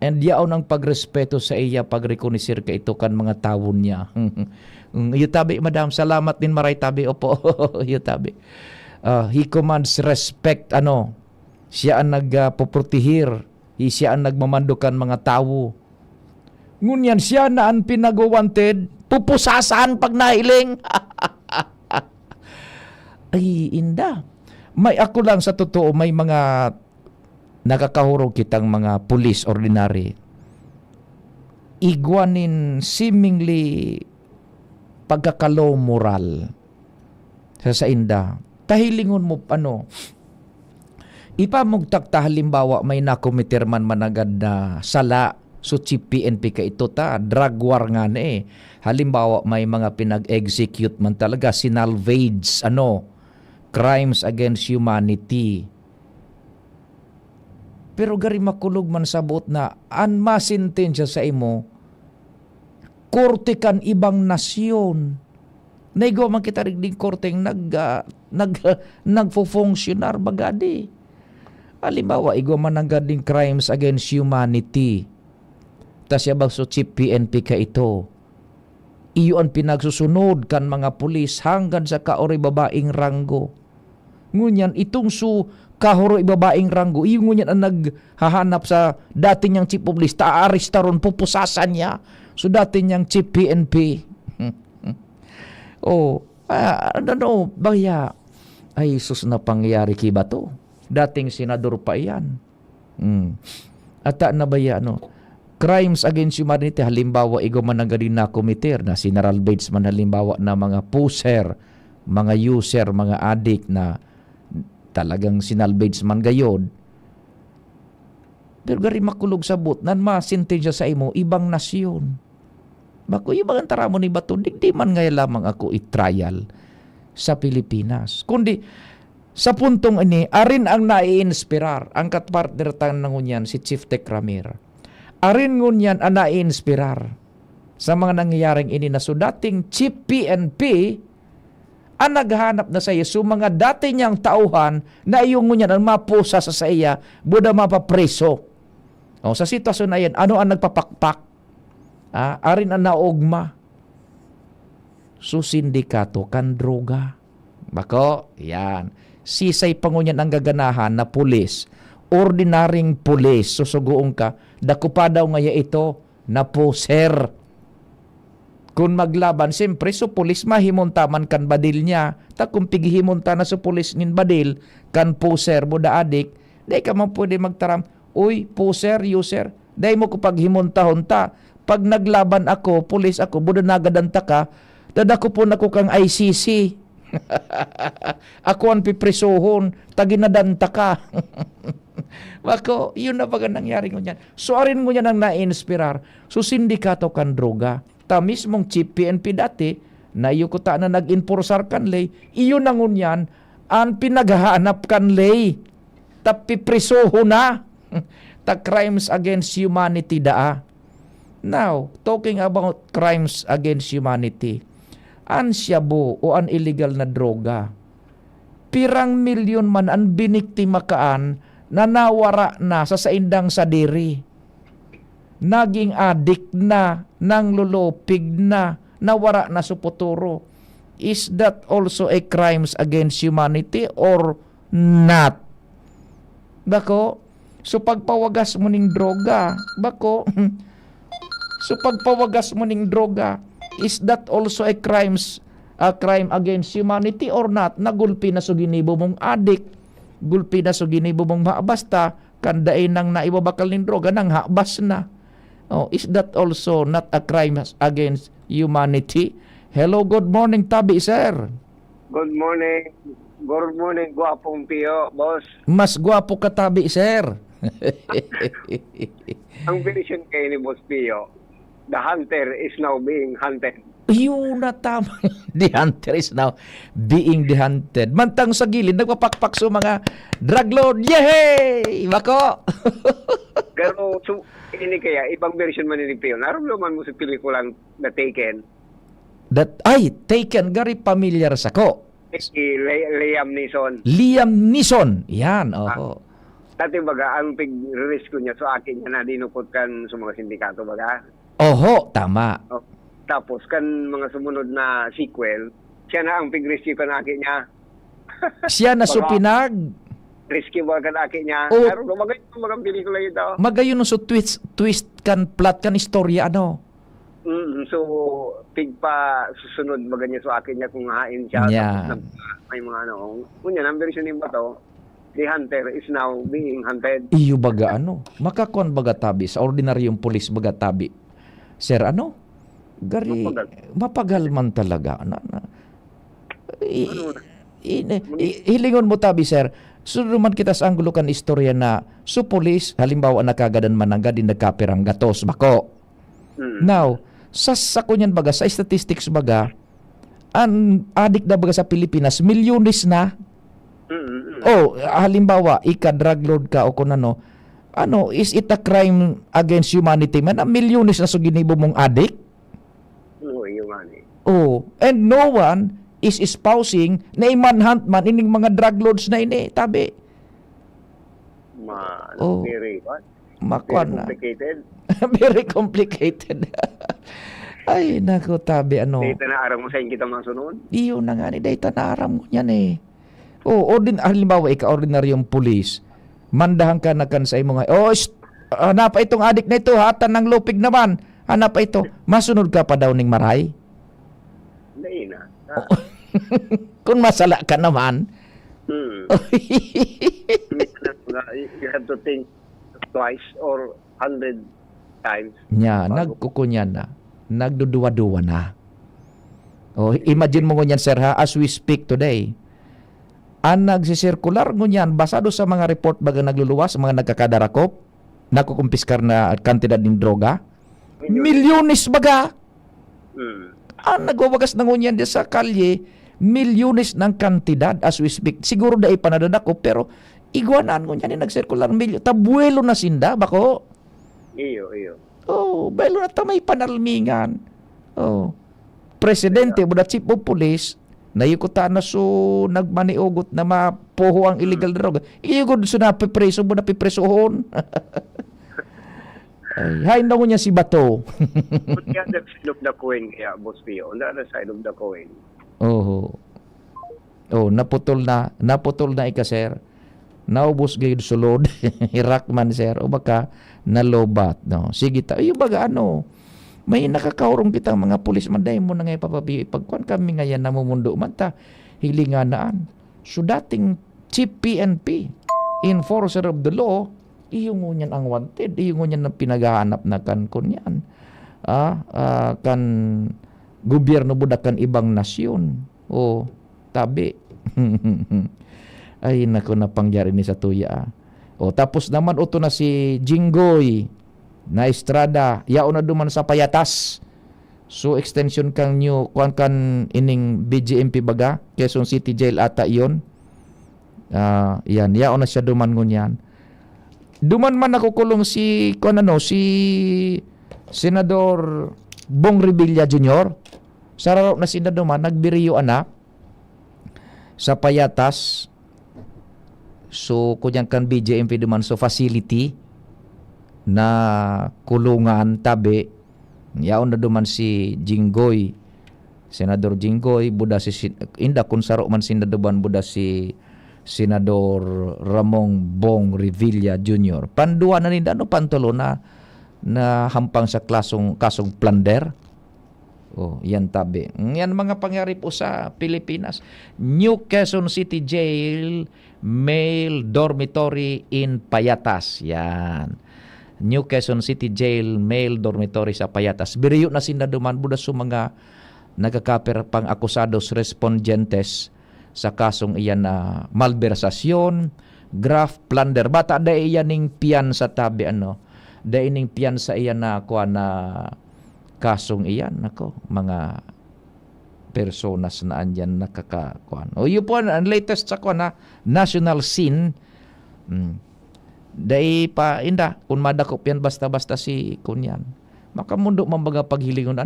[SPEAKER 2] And yaon ang pagrespeto sa iya, pagrekonisir ka ito kan mga tawon niya. Yutabi, madam, salamat din maray tabi. Opo, yutabi. He commands respect, siya ang nagpoprotihir, siya ang nagmamandukan mga tao. Ngunyan siya na ang pinag-wanted, pupusasan pag nahiling. Ay, inda. May ako lang sa totoo, may mga nakakahurog kitang mga pulis ordinary. Igwanin seemingly pagkakalo moral sa inda. Tahilingon mo, ipamugtak ta halimbawa may nakomitir man managad na sala so chief PNP ka ito ta drug war nga na halimbawa may mga pinag-execute man talaga sinalvage crimes against humanity, pero gari makulog man sabot na an masintensya sa imo korte kan ibang nasyon. Naigo man kita rin din korteng nagpo-functionar bagadi. Halimbawa, igwa man ang gading crimes against humanity. Tas yabang so chief PNP ka ito. Iyo ang pinagsusunod kan mga pulis hanggang sa kaori babaeng ranggo. Ngunyan, itong su kahoro ibabaeng ranggo, iyo ngunyan ang naghahanap sa dati niyang chief of police, ta-aaristaron, pupusasan niya. So dati niyang chief PNP. Baya, ay sus na pangyayari kiba to. Dating senador pa iyan. Ata na baya, crimes against humanity, halimbawa, igo man ang galing na komitir na General Bates man halimbawa na mga puser, mga user, mga addict na talagang sinalvage man gayod. Pero gari makulog sabot, nan masintensya sa imo, ibang nasyon. Bako, ibang antara mo ni Bato, di man ngayon lamang ako i-trial sa Pilipinas. Kundi, sa puntong ini, arin ang nai-inspirar, ang katpartner tang nangunyan, si Chief Tech Ramir. Arin ngunyan ang nai-inspirar sa mga nangyayaring ini na so dating Chief PNP ang naghahanap na sa iya. So mga dati niyang tauhan na iyong ngunyan ang mapusa sa iya, buda mapapreso. Sa sitwasyon na yan, ano ang nagpapakpak? Arin ang naugma. So sindikato kan droga. Bako, yan. Sisay pangunyan ang gaganahan na pulis. Ordinaryong pulis. Susugoong ka. Dako pa daw ngaya ito na poser. Kung maglaban, siyempre, so pulis mahimuntaman kan badil niya. Ta kung pigihimunta na so pulis nin badil, kan poser mo da adik, day ka man pwede magtaram, uy, poser, user, day mo ko paghimunta-hunta. Pag naglaban ako, pulis ako, buda nagadanta ka, dadako po na ko kang ICC. Ako ang pipresohon, taginadanta ka. Bako, yun na baga nangyari ko niyan. So, arin mo niyan ang na-inspirar. So, sindikato kan droga. Ta mismong chief PNP dati, na iyo ko ta na nag-enforcer kan lay, iyo na ngunyan, ang pinaghahanap kan lay. Ta pipresoho na. Ta crimes against humanity daa. Now, talking about crimes against humanity, an syabo o an illegal na droga, pirang milyon man ang biniktima kaan na nawara na sa saindang sadiri. Naging adik na, nang lulupig na, nawara na sa puturo. Is that also a crimes against humanity or not? Bako, so pagpawagas mo ning droga, bako, so pagpawagas mo ning droga, is that also a crime against humanity or not? Nagulpi na so ginibo mong adik, gulpi na so ginibo mong maabasta, kandain nang naibabakal ning droga, nang habas na. Oh, is that also not a crime against humanity? Hello, good morning, Tabi, sir.
[SPEAKER 6] Good morning. Good morning, guwapong Pio, boss.
[SPEAKER 2] Mas guwapo ka, Tabi, sir.
[SPEAKER 6] Ang version kayo ni Boss Pio, the hunter is now being hunted.
[SPEAKER 2] Yun na tama. The hunter is now being the hunted. Mantang sa gilid, nagpapakpak sa mga drug lord. Yehey! Bako!
[SPEAKER 6] Pero, so, ini kaya, ibang version man ni Pio. Naramdaman mo sa pelikulang The Taken.
[SPEAKER 2] Taken, gari familiar sa ko.
[SPEAKER 6] Liam Neeson.
[SPEAKER 2] Liam Neeson. Yan, oho.
[SPEAKER 6] Dati baga, ang pig-release ko niya sa akin niya na dinukot kan sa mga sindikato baga.
[SPEAKER 2] Oho, tama.
[SPEAKER 6] Tapos kan mga sumunod na sequel, siya na ang pig-rescue kan akin niya.
[SPEAKER 2] Siya na so pinag
[SPEAKER 6] rescue ba kan akin niya.
[SPEAKER 2] Oh.
[SPEAKER 6] Pero magayon ang mga pelikula ito.
[SPEAKER 2] Magayon so twist kan plot kan istorya ano.
[SPEAKER 6] So pig pa susunod baga niya sa akin niya kung hain siya.
[SPEAKER 2] Yeah.
[SPEAKER 6] Tapos may mga ano. Kunya ang version ni ba to? The hunter is now being hunted.
[SPEAKER 2] Iyo baga ano? Makakuan baga tabi sa ordinaryong pulis baga tabi. Sir ano? Gari mapagal man talaga. Hilingon mo tabi, sir. Suruman kita sa anggulo kan istorya na so pulis halimbawa nakagadan manangga din nagkapirang gatos bako. Now, sa kunyan baga sa statistics baga ang adik na baga sa Pilipinas milyones na. Halimbawa ika-drug lord ka o kung ano, is it a crime against humanity man? Milyones na so ginibo mong adik? And no one is espousing na i-manhunt man ining mga drug lords na ini, tabi.
[SPEAKER 6] Very
[SPEAKER 2] complicated. Very complicated. Ay, nako, tabi, ano.
[SPEAKER 6] Data na aram mo sa kita masunod?
[SPEAKER 2] Iyo na nga ni, data na aram mo yan eh. Halimbawa, ika-ordinaryong pulis, mandahan ka na kan sa imo nga, hanap itong adik na ito, hatan ng lupig naman. Hanap ito, masunod ka pa daw ning maray?
[SPEAKER 6] Hindi na.
[SPEAKER 2] Kung masala ka naman.
[SPEAKER 6] You have to think twice or 100 times.
[SPEAKER 2] Nagkukunya na. Nagduduwa-duwa na. Imagine mo ngunyan, sir, ha, as we speak today, ang nagsisirkular ngunyan, basado sa mga report baga nagluluwas, mga nagkakadarakop, nakukumpiskar na kantidad ng droga, milyones baga. Ang nagwawagas na ngunyan sa kalye, milyones ng kantidad as we speak. Siguro da ipanadadak ko, pero iguanan ngunyan yung nagsirkular milyon. Tabuelo na sinda, bako?
[SPEAKER 6] Iyo.
[SPEAKER 2] Belo na tamay panalmingan. Presidente, buda chief of police, nayukuta na so nagmaniugot na mapuho ang illegal droga. Iyugod so na pipreso mo na pipresohon. Hay na niya si Bato.
[SPEAKER 6] Put the other side of the coin kaya, Boss Pio. On the other side of the coin.
[SPEAKER 2] Oh. Oh, naputol na ika, sir. Naubos gayud sulod. Hirak man, sir. O baka nalobat, no. Sige ta. Ay, baga ano. May nakakaurong kitang mga pulis man dahil mo na ngay papabi. Pagkuhan kami ngayon namumundo man ta. Hilinganaan. So dating chief PNP, enforcer of the law, iyong niyan ang wanted. Iyong niyan ang pinaghahanap na kan kunyan. Kan gobyerno budakan ibang nasyon. O tabi. Ay nako na pangyari ni sa tuya. O tapos naman uto na si Jinggoy na Estrada, yao na duman sa Payatas. So extension kang new kuan kan ining BGMP baga, Quezon City Jail ata iyon. Yan, yao na siya duman ngunyan. Duman man nakukulong si kuan si Senador Bong Revilla Jr. Sararo na sina duman nagbiriyo anak sa Payatas. So kunyan kan BGMP duman so facility na kulungan tabi yaon na duman si Jinggoy, Senador Jinggoy, buda si inda kun saro man sinaduban buda si Senador Ramong Bong Revilla Jr. Panduan na ninda no pantulo na hampang sa kasong plunder. Oh, yan tabi. Yan mga pangyari po sa Pilipinas. New Quezon City Jail Male Dormitory in Payatas. Yan. New Quezon City Jail Male Dormitory sa Payatas. Biriyo na sinaduman buda sa mga nagkakaper pang akusados respondentes sa kasong iyan na malversasyon, graft, plunder. Bata da iyan ning piyan sa tabi da ining piyan sa iyan na kuan na kasong iyan mga personas na andyan nakakakuan. O yun po ang latest sa kuan na national scene. Dai pa inda kung madakop yan basta-basta si kunyan. Makamundo mambaga paghilingon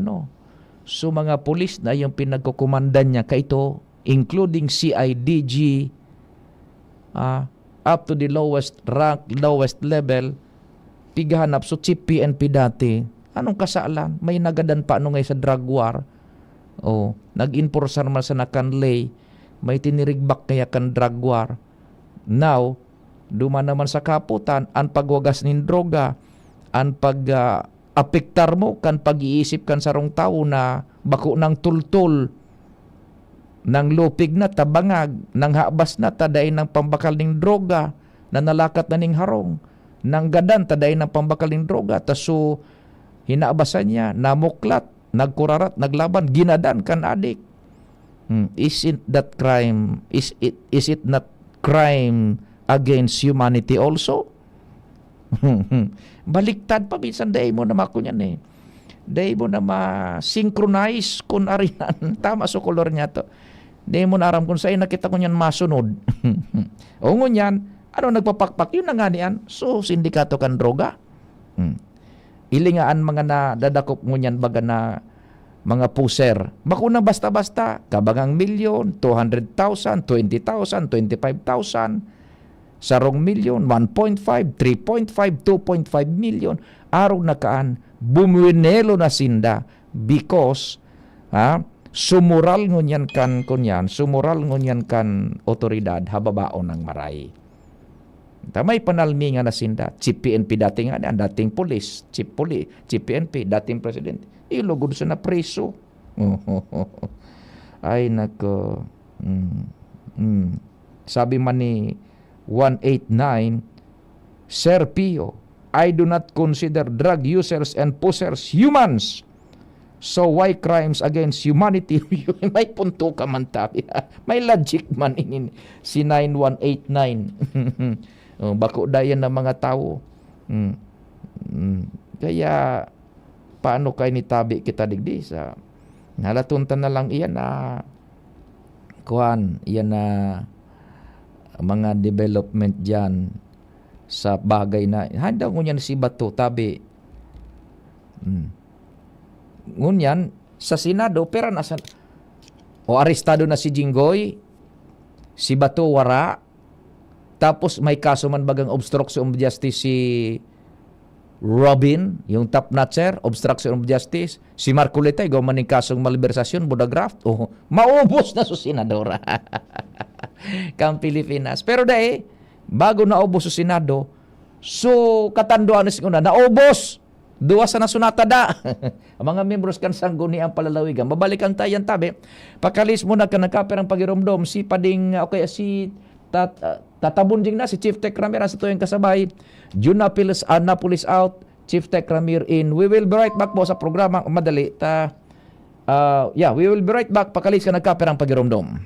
[SPEAKER 2] So mga pulis na yung pinagkukumandan niya kaito including CIDG up to the lowest rank, lowest level pigahanap so chief PNP dati. Anong kasalan? May nagadan pa ngay sa drug war. Nag-enforcer man sa nakanlay. May tinirigbak kaya kan drug war. Now, duman naman sa kaputan, ang pagwagas ng droga, ang pag-apektar mo, kan pag-iisip kan sarong tao na bako ng tultul, ng lupig na tabangag, ng habas na taday ng pambakal ng droga, na nalakat na ning harong, ng gadan taday ng pambakal ng droga, taso hinaabasan niya, namuklat, nagkurarat, naglaban, ginadan kan adik. Is it that crime? Is it not crime against humanity also? Baliktad pa minsan day mo na makunyan day mo na ma-synchronize kun arinan tama so kolor niya to day mo na aram kung sa'yo nakita ko niyan masunod. O ngunyan nagpapakpak yun na nga niyan so sindikato kan droga. Ilingaan mga na dadakop ngunyan baga na mga puser bako na basta-basta kabangang milyon 200,000 20,000 25,000 sarong milyon, 1.5, 3.5, 2.5 milyon. Araw na kaan, bumuinelo na sinda because sumural ngunyan kan kunyan, sumural ngunyan kan otoridad hababaon ng maray. Tamay panalmingan na sinda, Chief PNP dating dating pulis, Chief PNP, dating presidente. Ilugod sa na preso. Ay nako. Sabi man ni 189, Sir Pio, I do not consider drug users and pushers humans. So why crimes against humanity? May punto ka man tabi. May logic man inin si 9189. Bako dayan ng mga tao. Kaya paano kay ni tabi kita digdi sa nalatuntan na lang iyan na iyan na mga development dyan sa bagay na handa ngunyan si Bato tabi ngunyan sa Senado pero nasa arestado na si Jinggoy, si Bato wara, tapos may kaso man bagang obstruction of justice Robin, yung top notcher, obstruction of justice. Si Marcolita, ikaw maning kasong malversasyon, budagraft. Oh, maubos na sa senadora. Kang Pilipinas. Pero dahil, bago naubos sa Senado, so katanduan na siguna, naubos! Duwa sa nasunata da. Ang mga membros kan sangguni ang palalawigan. Babalikan tayo tabi. Pakalis mo na ka nagkaperang pagiromdom. Si Pading, okay, si tatabunjing na, si Chief Tech Ramir sa tuyong kasabay. June Napolis out. Chief Tech Ramir in. We will be right back po sa programa. Madali. We will be right back. Pakalis ka nagkaperang pagiromdom.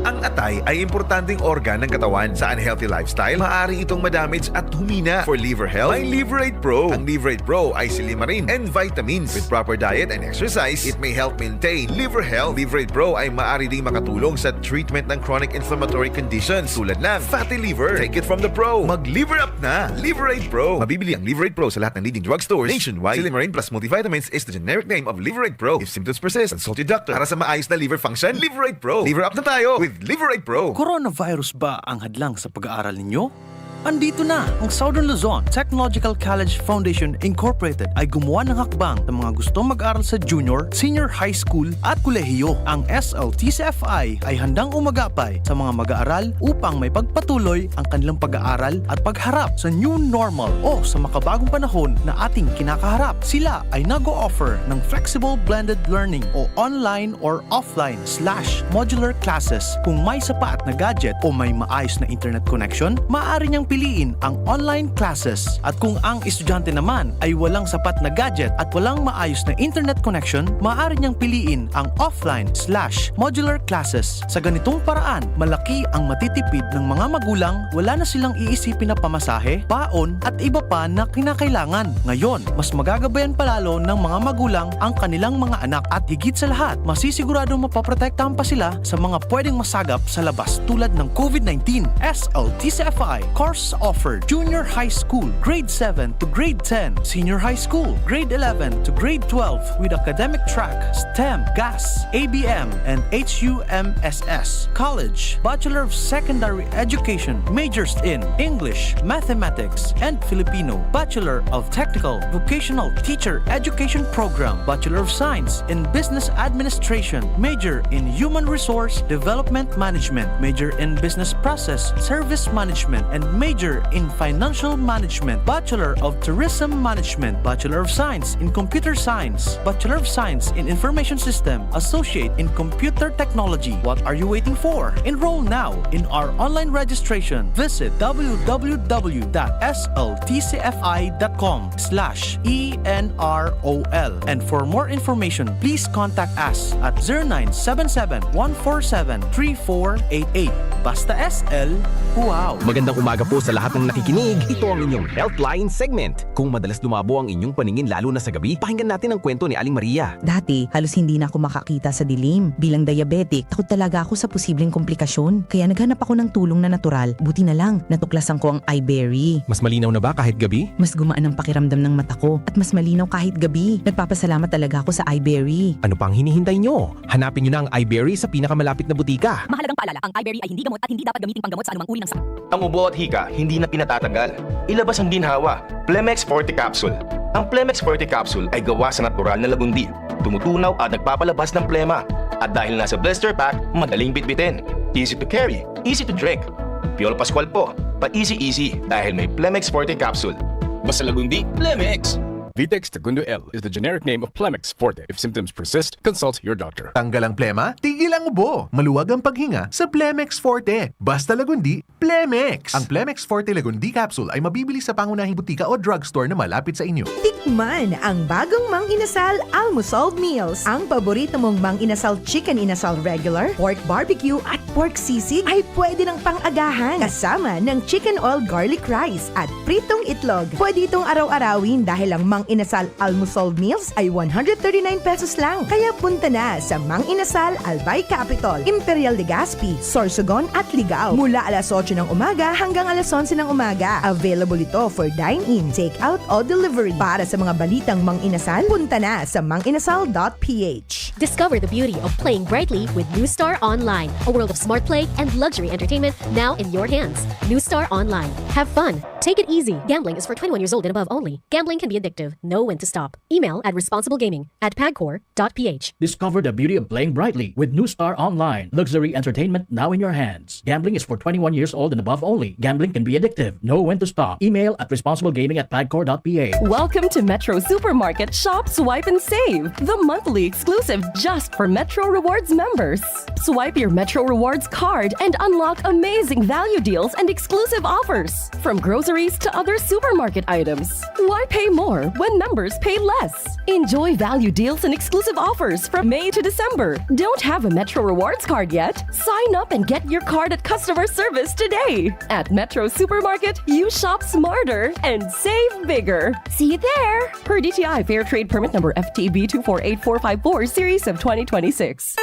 [SPEAKER 11] Ang atay ay importanteng organ ng katawan. Sa unhealthy lifestyle, maaari itong madamage at humina. For liver health, may Liverate Pro. Ang Liverate Pro ay silimarin and vitamins. With proper diet and exercise, it may help maintain liver health. Liverate Pro ay maaari ding makatulong sa treatment ng chronic inflammatory conditions tulad ng fatty liver. Take it from the pro. Mag-liver up na. Liverate Pro. Mabibili ang Liverate Pro sa lahat ng leading drugstores nationwide. Silimarin plus multivitamins is the generic name of Liverate Pro. If symptoms persist, consult your doctor. Para sa maayos na liver function, Liverate Pro. Liver up na tayo with Liverate Pro.
[SPEAKER 13] Coronavirus ba ang hadlang sa pag-aaral ninyo? Andito na ang Southern Luzon Technological College Foundation Incorporated ay gumawa ng hakbang sa mga gustong mag-aral sa junior, senior high school at kolehiyo. Ang SLTCFI ay handang umagapay sa mga mag-aaral upang may pagpatuloy ang kanilang pag-aaral at pagharap sa new normal o sa makabagong panahon na ating kinakaharap. Sila ay nag-o-offer ng flexible blended learning o online or offline / modular classes. Kung may sapat na gadget o may maayos na internet connection, maaari niyang piliin ang online classes. At kung ang estudyante naman ay walang sapat na gadget at walang maayos na internet connection, maaari niyang piliin ang offline / modular classes. Sa ganitong paraan, malaki ang matitipid ng mga magulang, wala na silang iisipin na pamasahe, baon at iba pa na kinakailangan. Ngayon, mas magagabayan palalo ng mga magulang ang kanilang mga anak at higit sa lahat, masisiguradong mapaprotektahan pa sila sa mga pwedeng masagap sa labas tulad ng COVID-19. SLTCFI course offered junior high school, grade 7 to grade 10, senior high school, grade 11 to grade 12 with academic track, STEM, GAS, ABM, and HUMSS. College, Bachelor of Secondary Education, majors in English, Mathematics, and Filipino. Bachelor of Technical Vocational Teacher Education Program, Bachelor of Science in Business Administration, major in Human Resource Development Management, major in Business Process Service Management, and major in Financial Management, Bachelor of Tourism Management, Bachelor of Science in Computer Science, Bachelor of Science in Information System, Associate in Computer Technology. What are you waiting for? Enroll now in our online registration. Visit www.sltcfi.com/ENROL. And for more information, please contact us at 0977-147-3488. Basta SL, wow!
[SPEAKER 15] Magandang umaga po sa lahat ng nakikinig. Ito ang inyong Healthline segment. Kung madalas dumabo ang inyong paningin lalo na sa gabi, pakinggan natin ang kwento ni Aling Maria.
[SPEAKER 16] Dati, halos hindi na ako makakita sa dilim. Bilang diabetic, takot talaga ako sa posibleng komplikasyon. Kaya naghanap ako ng tulong na natural. Buti na lang, natuklasan ko ang iBerry.
[SPEAKER 15] Mas malinaw na ba kahit gabi?
[SPEAKER 16] Mas gumaan ang pakiramdam ng mata ko at mas malinaw kahit gabi. Nagpapasalamat talaga ako sa iBerry.
[SPEAKER 15] Ano pang hinihintay nyo? Hanapin nyo na ang iBerry sa pinakamalapit na butika.
[SPEAKER 17] Mahalagang paalala, ang iBerry ay hindi gamot at hindi dapat gamitin panggamot sa anumang uri ng sakit.
[SPEAKER 18] Ang ubo at hika, hindi na pinatatagal. Ilabas ang ginhawa. Plemex Forte Capsule. Ang Plemex Forte Capsule ay gawa sa natural na lagundi. Tumutunaw at nagpapalabas ng plema. At dahil nasa blister pack, madaling bitbitin. Easy to carry, easy to drink. Piolo Pascual po, pa easy dahil may Plemex Forte Capsule. Basta lagundi, Plemex!
[SPEAKER 23] Vitex Segundo L is the generic name of Plemex Forte. If symptoms persist, consult your doctor.
[SPEAKER 11] Tanggal ang plema, tigil ang ubo. Maluwag ang paghinga sa Plemex Forte. Basta lagundi, Plemex! Ang Plemex Forte Lagundi Capsule ay mabibili sa pangunahing butika o drugstore na malapit sa inyo.
[SPEAKER 21] Tikman ang bagong Mang Inasal Almusal Meals. Ang paborito mong Mang Inasal Chicken Inasal Regular, Pork Barbecue at Pork Sisig ay pwede ng pang-agahan kasama ng Chicken Oil Garlic Rice at pritong itlog. Pwede itong araw-arawin dahil ang Mang Inasal Almusal Meals ay 139 pesos lang. Kaya punta na sa Mang Inasal Albay Capitol, Imperial Legazpi, Sorsogon at Ligao mula alas 8 ng umaga hanggang alas 11 ng umaga. Available ito for dine-in, take-out o delivery. Para sa mga balitang Mang Inasal, punta na sa manginasal.ph.
[SPEAKER 5] Discover the beauty of playing brightly with New Star Online, a world of smart play and luxury entertainment now in your hands. New Star Online. Have fun. Take it easy. Gambling is for 21 years old and above only. Gambling can be addictive. Know when to stop. Email at responsiblegaming@pagcor.ph.
[SPEAKER 12] Discover the beauty of playing brightly with New Star Online. Luxury entertainment now in your hands. Gambling is for 21 years old and above only. Gambling can be addictive. Know when to stop. Email at responsiblegaming@pagcor.ph.
[SPEAKER 1] Welcome to Metro Supermarket Shop, Swipe, and Save, the monthly exclusive just for Metro Rewards members. Swipe your Metro Rewards card and unlock amazing value deals and exclusive offers, from groceries to other supermarket items. Why pay more when members pay less? Enjoy value deals and exclusive offers from May to December. Don't have a Metro Rewards card yet? Sign up and get your card at customer service today. At Metro Supermarket, you shop smarter and save bigger. See you there! Per DTI Fair Trade Permit number FTB 248454 Series of 2026.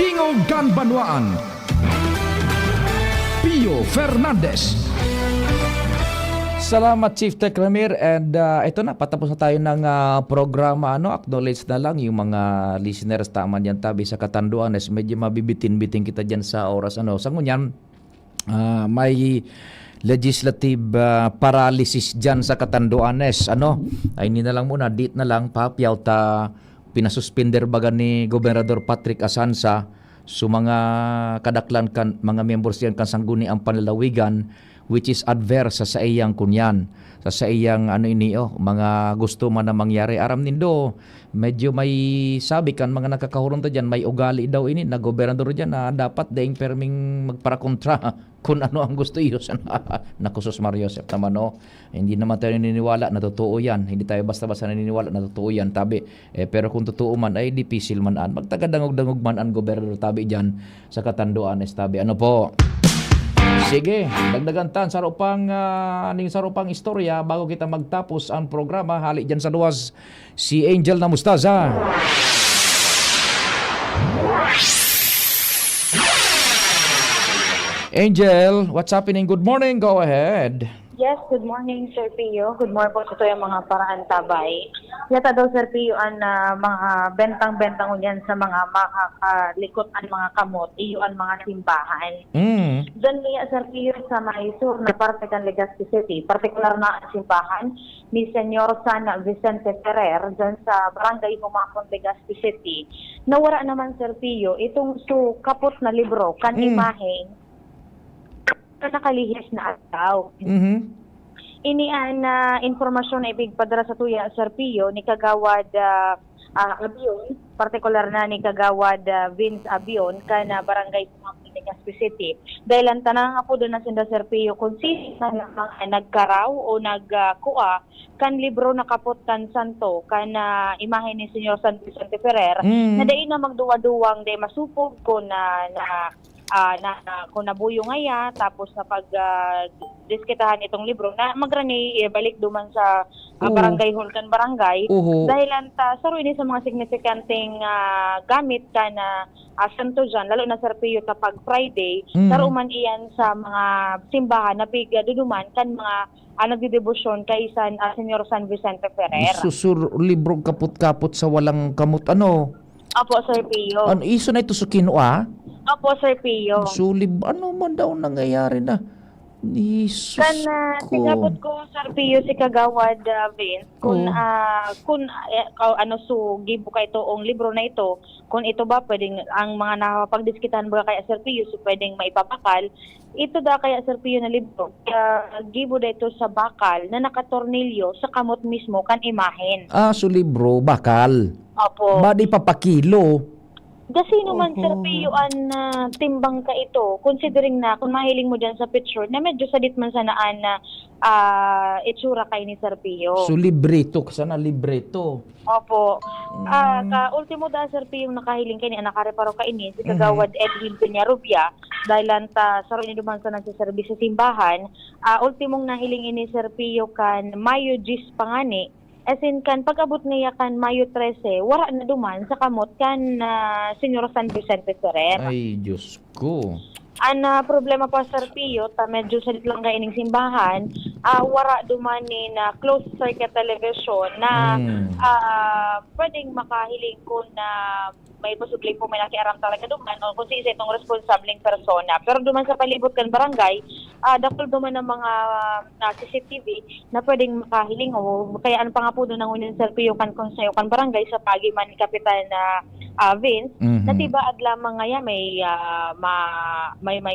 [SPEAKER 2] Tingog Ganbanwaan. Pio Fernandez. Salamat Chief Tech Ramir, and ito na, patapos na tayo ng programa. Acknowledge na lang yung mga listeners, tama yan tabi sa Katanduan. Medyo mabibitin-bitin kita dyan sa oras. Sa ngunyan, may legislative paralysis dyan sa Katanduanes. Ay hindi na lang muna, dit na lang, papyaw ta pinasuspender baga ni Gobernador Patrick Asansa so mga kadaklan kan mga members yan kan sangguni ang panlalawigan, which is adverse sa iyang kunyan, sa iyang mga gusto man na mangyari. Aram nindo, medyo may sabi kan mga nakakahurong ta dyan, may ugali daw ini na gobernador dyan na dapat daing perming magparakontra kung ano ang gusto iyo. Nakusos Mario Joseph naman, hindi naman tayo naniniwala na totoo yan. Hindi tayo basta-basta naniniwala na totoo yan, tabi. Pero kung totoo man, ay dipisil man an. Magtagadangog-dangog man an gobernador tabi dyan sa Katanduanes, tabi. Ano po? Sige, dagdagan tan sarupang istorya bago kita magtapos ang programa. Hali dyan sa luwas si Angel na Mustaza. Angel, what's happening? Good morning. Go ahead.
[SPEAKER 8] Yes, good morning, Sir Pio. Good morning po sa ito yung mga paraan tabay. Yata daw, Sir Pio, ang mga bentang-bentang yan sa mga makakalikot ang mga kamot, iyo ang mga simbahan. Diyan niya, Sir Pio, sa Maisur na parte kan Legazpi City, partikular na ang simbahan ni Senyor San Vicente Ferrer, dyan sa Barangay Humacon, Legazpi City. Nawara naman, Sir Pio, itong kapot na libro, kan imaheng, nakalihis na ataw. Inian na informasyon na ibigpadala sa tuya, Sir Pio, ni Kagawad Abion, partikular na ni Kagawad Vince Abion, kana Barangay Humacon, Legazpi City. Dahil ang tanang nga po doon na sinda, Sir Pio, kung sino na mga nagkaraw o nagkuha kan libro na kapot kan santo, kana imahe ni Senyor San Vicente Ferrer, na dahi na magduwa-duwang, dahi masupog ko na kung nabuyo ngaya, tapos na pag diskitahan itong libro na magrani balik duman sa barangay Hulkan Barangay. Dahil anta saro ini sa mga significanteng gamit ka na santo dyan, lalo na Sir Pio kapag Friday, saro man iyan sa mga simbahan na duduman kan mga nagdidebosyon kay Senyor San Vicente Ferrer.
[SPEAKER 2] Susur libro kaput-kaput sa walang kamot
[SPEAKER 8] Opo, Sir Pio.
[SPEAKER 2] Iso na ito sa kinua?
[SPEAKER 8] Opo, Sir Pio.
[SPEAKER 2] Sulib, ano man daw nangyayari na? Jesus ko.
[SPEAKER 8] Tingabot ko, Sir Pio, si Kagawad Vince, kung gibo ka itoong libro na ito, kung ito ba pwedeng, ang mga nakapagdiskitahan ba kaya Sir Pio, so pwedeng maipapakal, ito da kaya Sir Pio na libro, gibo da ito sa bakal na nakatornilyo sa kamot mismo kan imahen.
[SPEAKER 2] So libro, bakal.
[SPEAKER 8] Opo.
[SPEAKER 2] Badi papakilo.
[SPEAKER 8] Kasi naman, Sir Pio, timbang ka ito, considering na kung mahiling mo dyan sa picture, na medyo sadit man sanaan na itsura kay ni Sir Pio.
[SPEAKER 2] So libreto, kasana libreto.
[SPEAKER 8] Opo. Ultimo da, Sir Pio, yung nakahiling kay ni nakareparo ka ini, si Kagawad Edwin Peñarubia, dahil lanta saro ini duman sa nagsiservis sa simbahan, ultimong nahiling ini Sir Pio kan Mayo 10 pangani, as in kan pag-abot niya kan Mayo 13, wala na duman sa kamot kan Senyor San Vicente Ferrer.
[SPEAKER 2] Ay, Diyos ko.
[SPEAKER 8] Problema pa, Sir Pio, medyo salit lang kaining simbahan, wara duman ni na closed circuit television na pwedeng makahiling ko na may posibleng po may nakiaram talaga duman o kung sino itong responsableng persona. Pero duman sa palibot kan barangay, dakol duman ng mga CCTV na pwedeng makahiling o kaya ano pa nga po doon ang unin selfie yung kan konseyo kan barangay sa pagiman ni Kapitan na Vince, na tibaad lamang ngayon may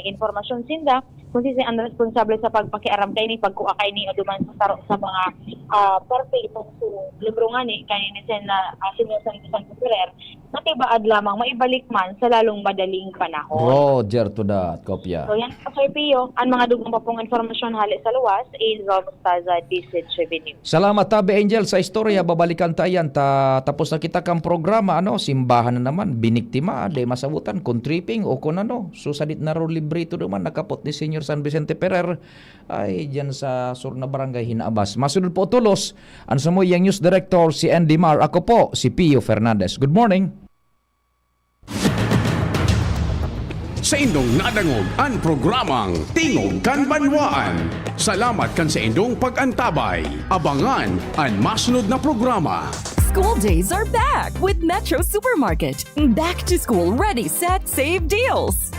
[SPEAKER 8] informasyon sinda kung sino ang responsable sa pagpakiaram kay ni pagkuha kay ni o duman sa taro sa mga perfect so libro nga ni kay ni sen na Senior San Ferrer na tibaad lamang maibalik man sa lalong madaling panahon.
[SPEAKER 2] Roger to that, kopya.
[SPEAKER 8] So yan po Sir Pio, ang mga dugang pa pong informasyon hali sa luwas in Robustaza, District Revenue.
[SPEAKER 2] Salamat Tabi Angel sa istorya, babalikan tayan tapos na kita kang programa simbahan na naman biniktima de masabutan kung tripping o kung susadit na ro librito naman nakapot ni Senior San Vicente Ferrer ay dyan sa sur na barangay Hinaabas. Masunod po tulos ang sa mo yung news director si Andy Mar, ako po si Pio Fernandez. Good morning.
[SPEAKER 4] Sa indong nadangog ang programang Tingog kan Banwaan. Salamat kan sa indong pag-antabay. Abangan ang masunod na programa.
[SPEAKER 1] School days are back with Metro Supermarket. Back to school ready, set, save deals.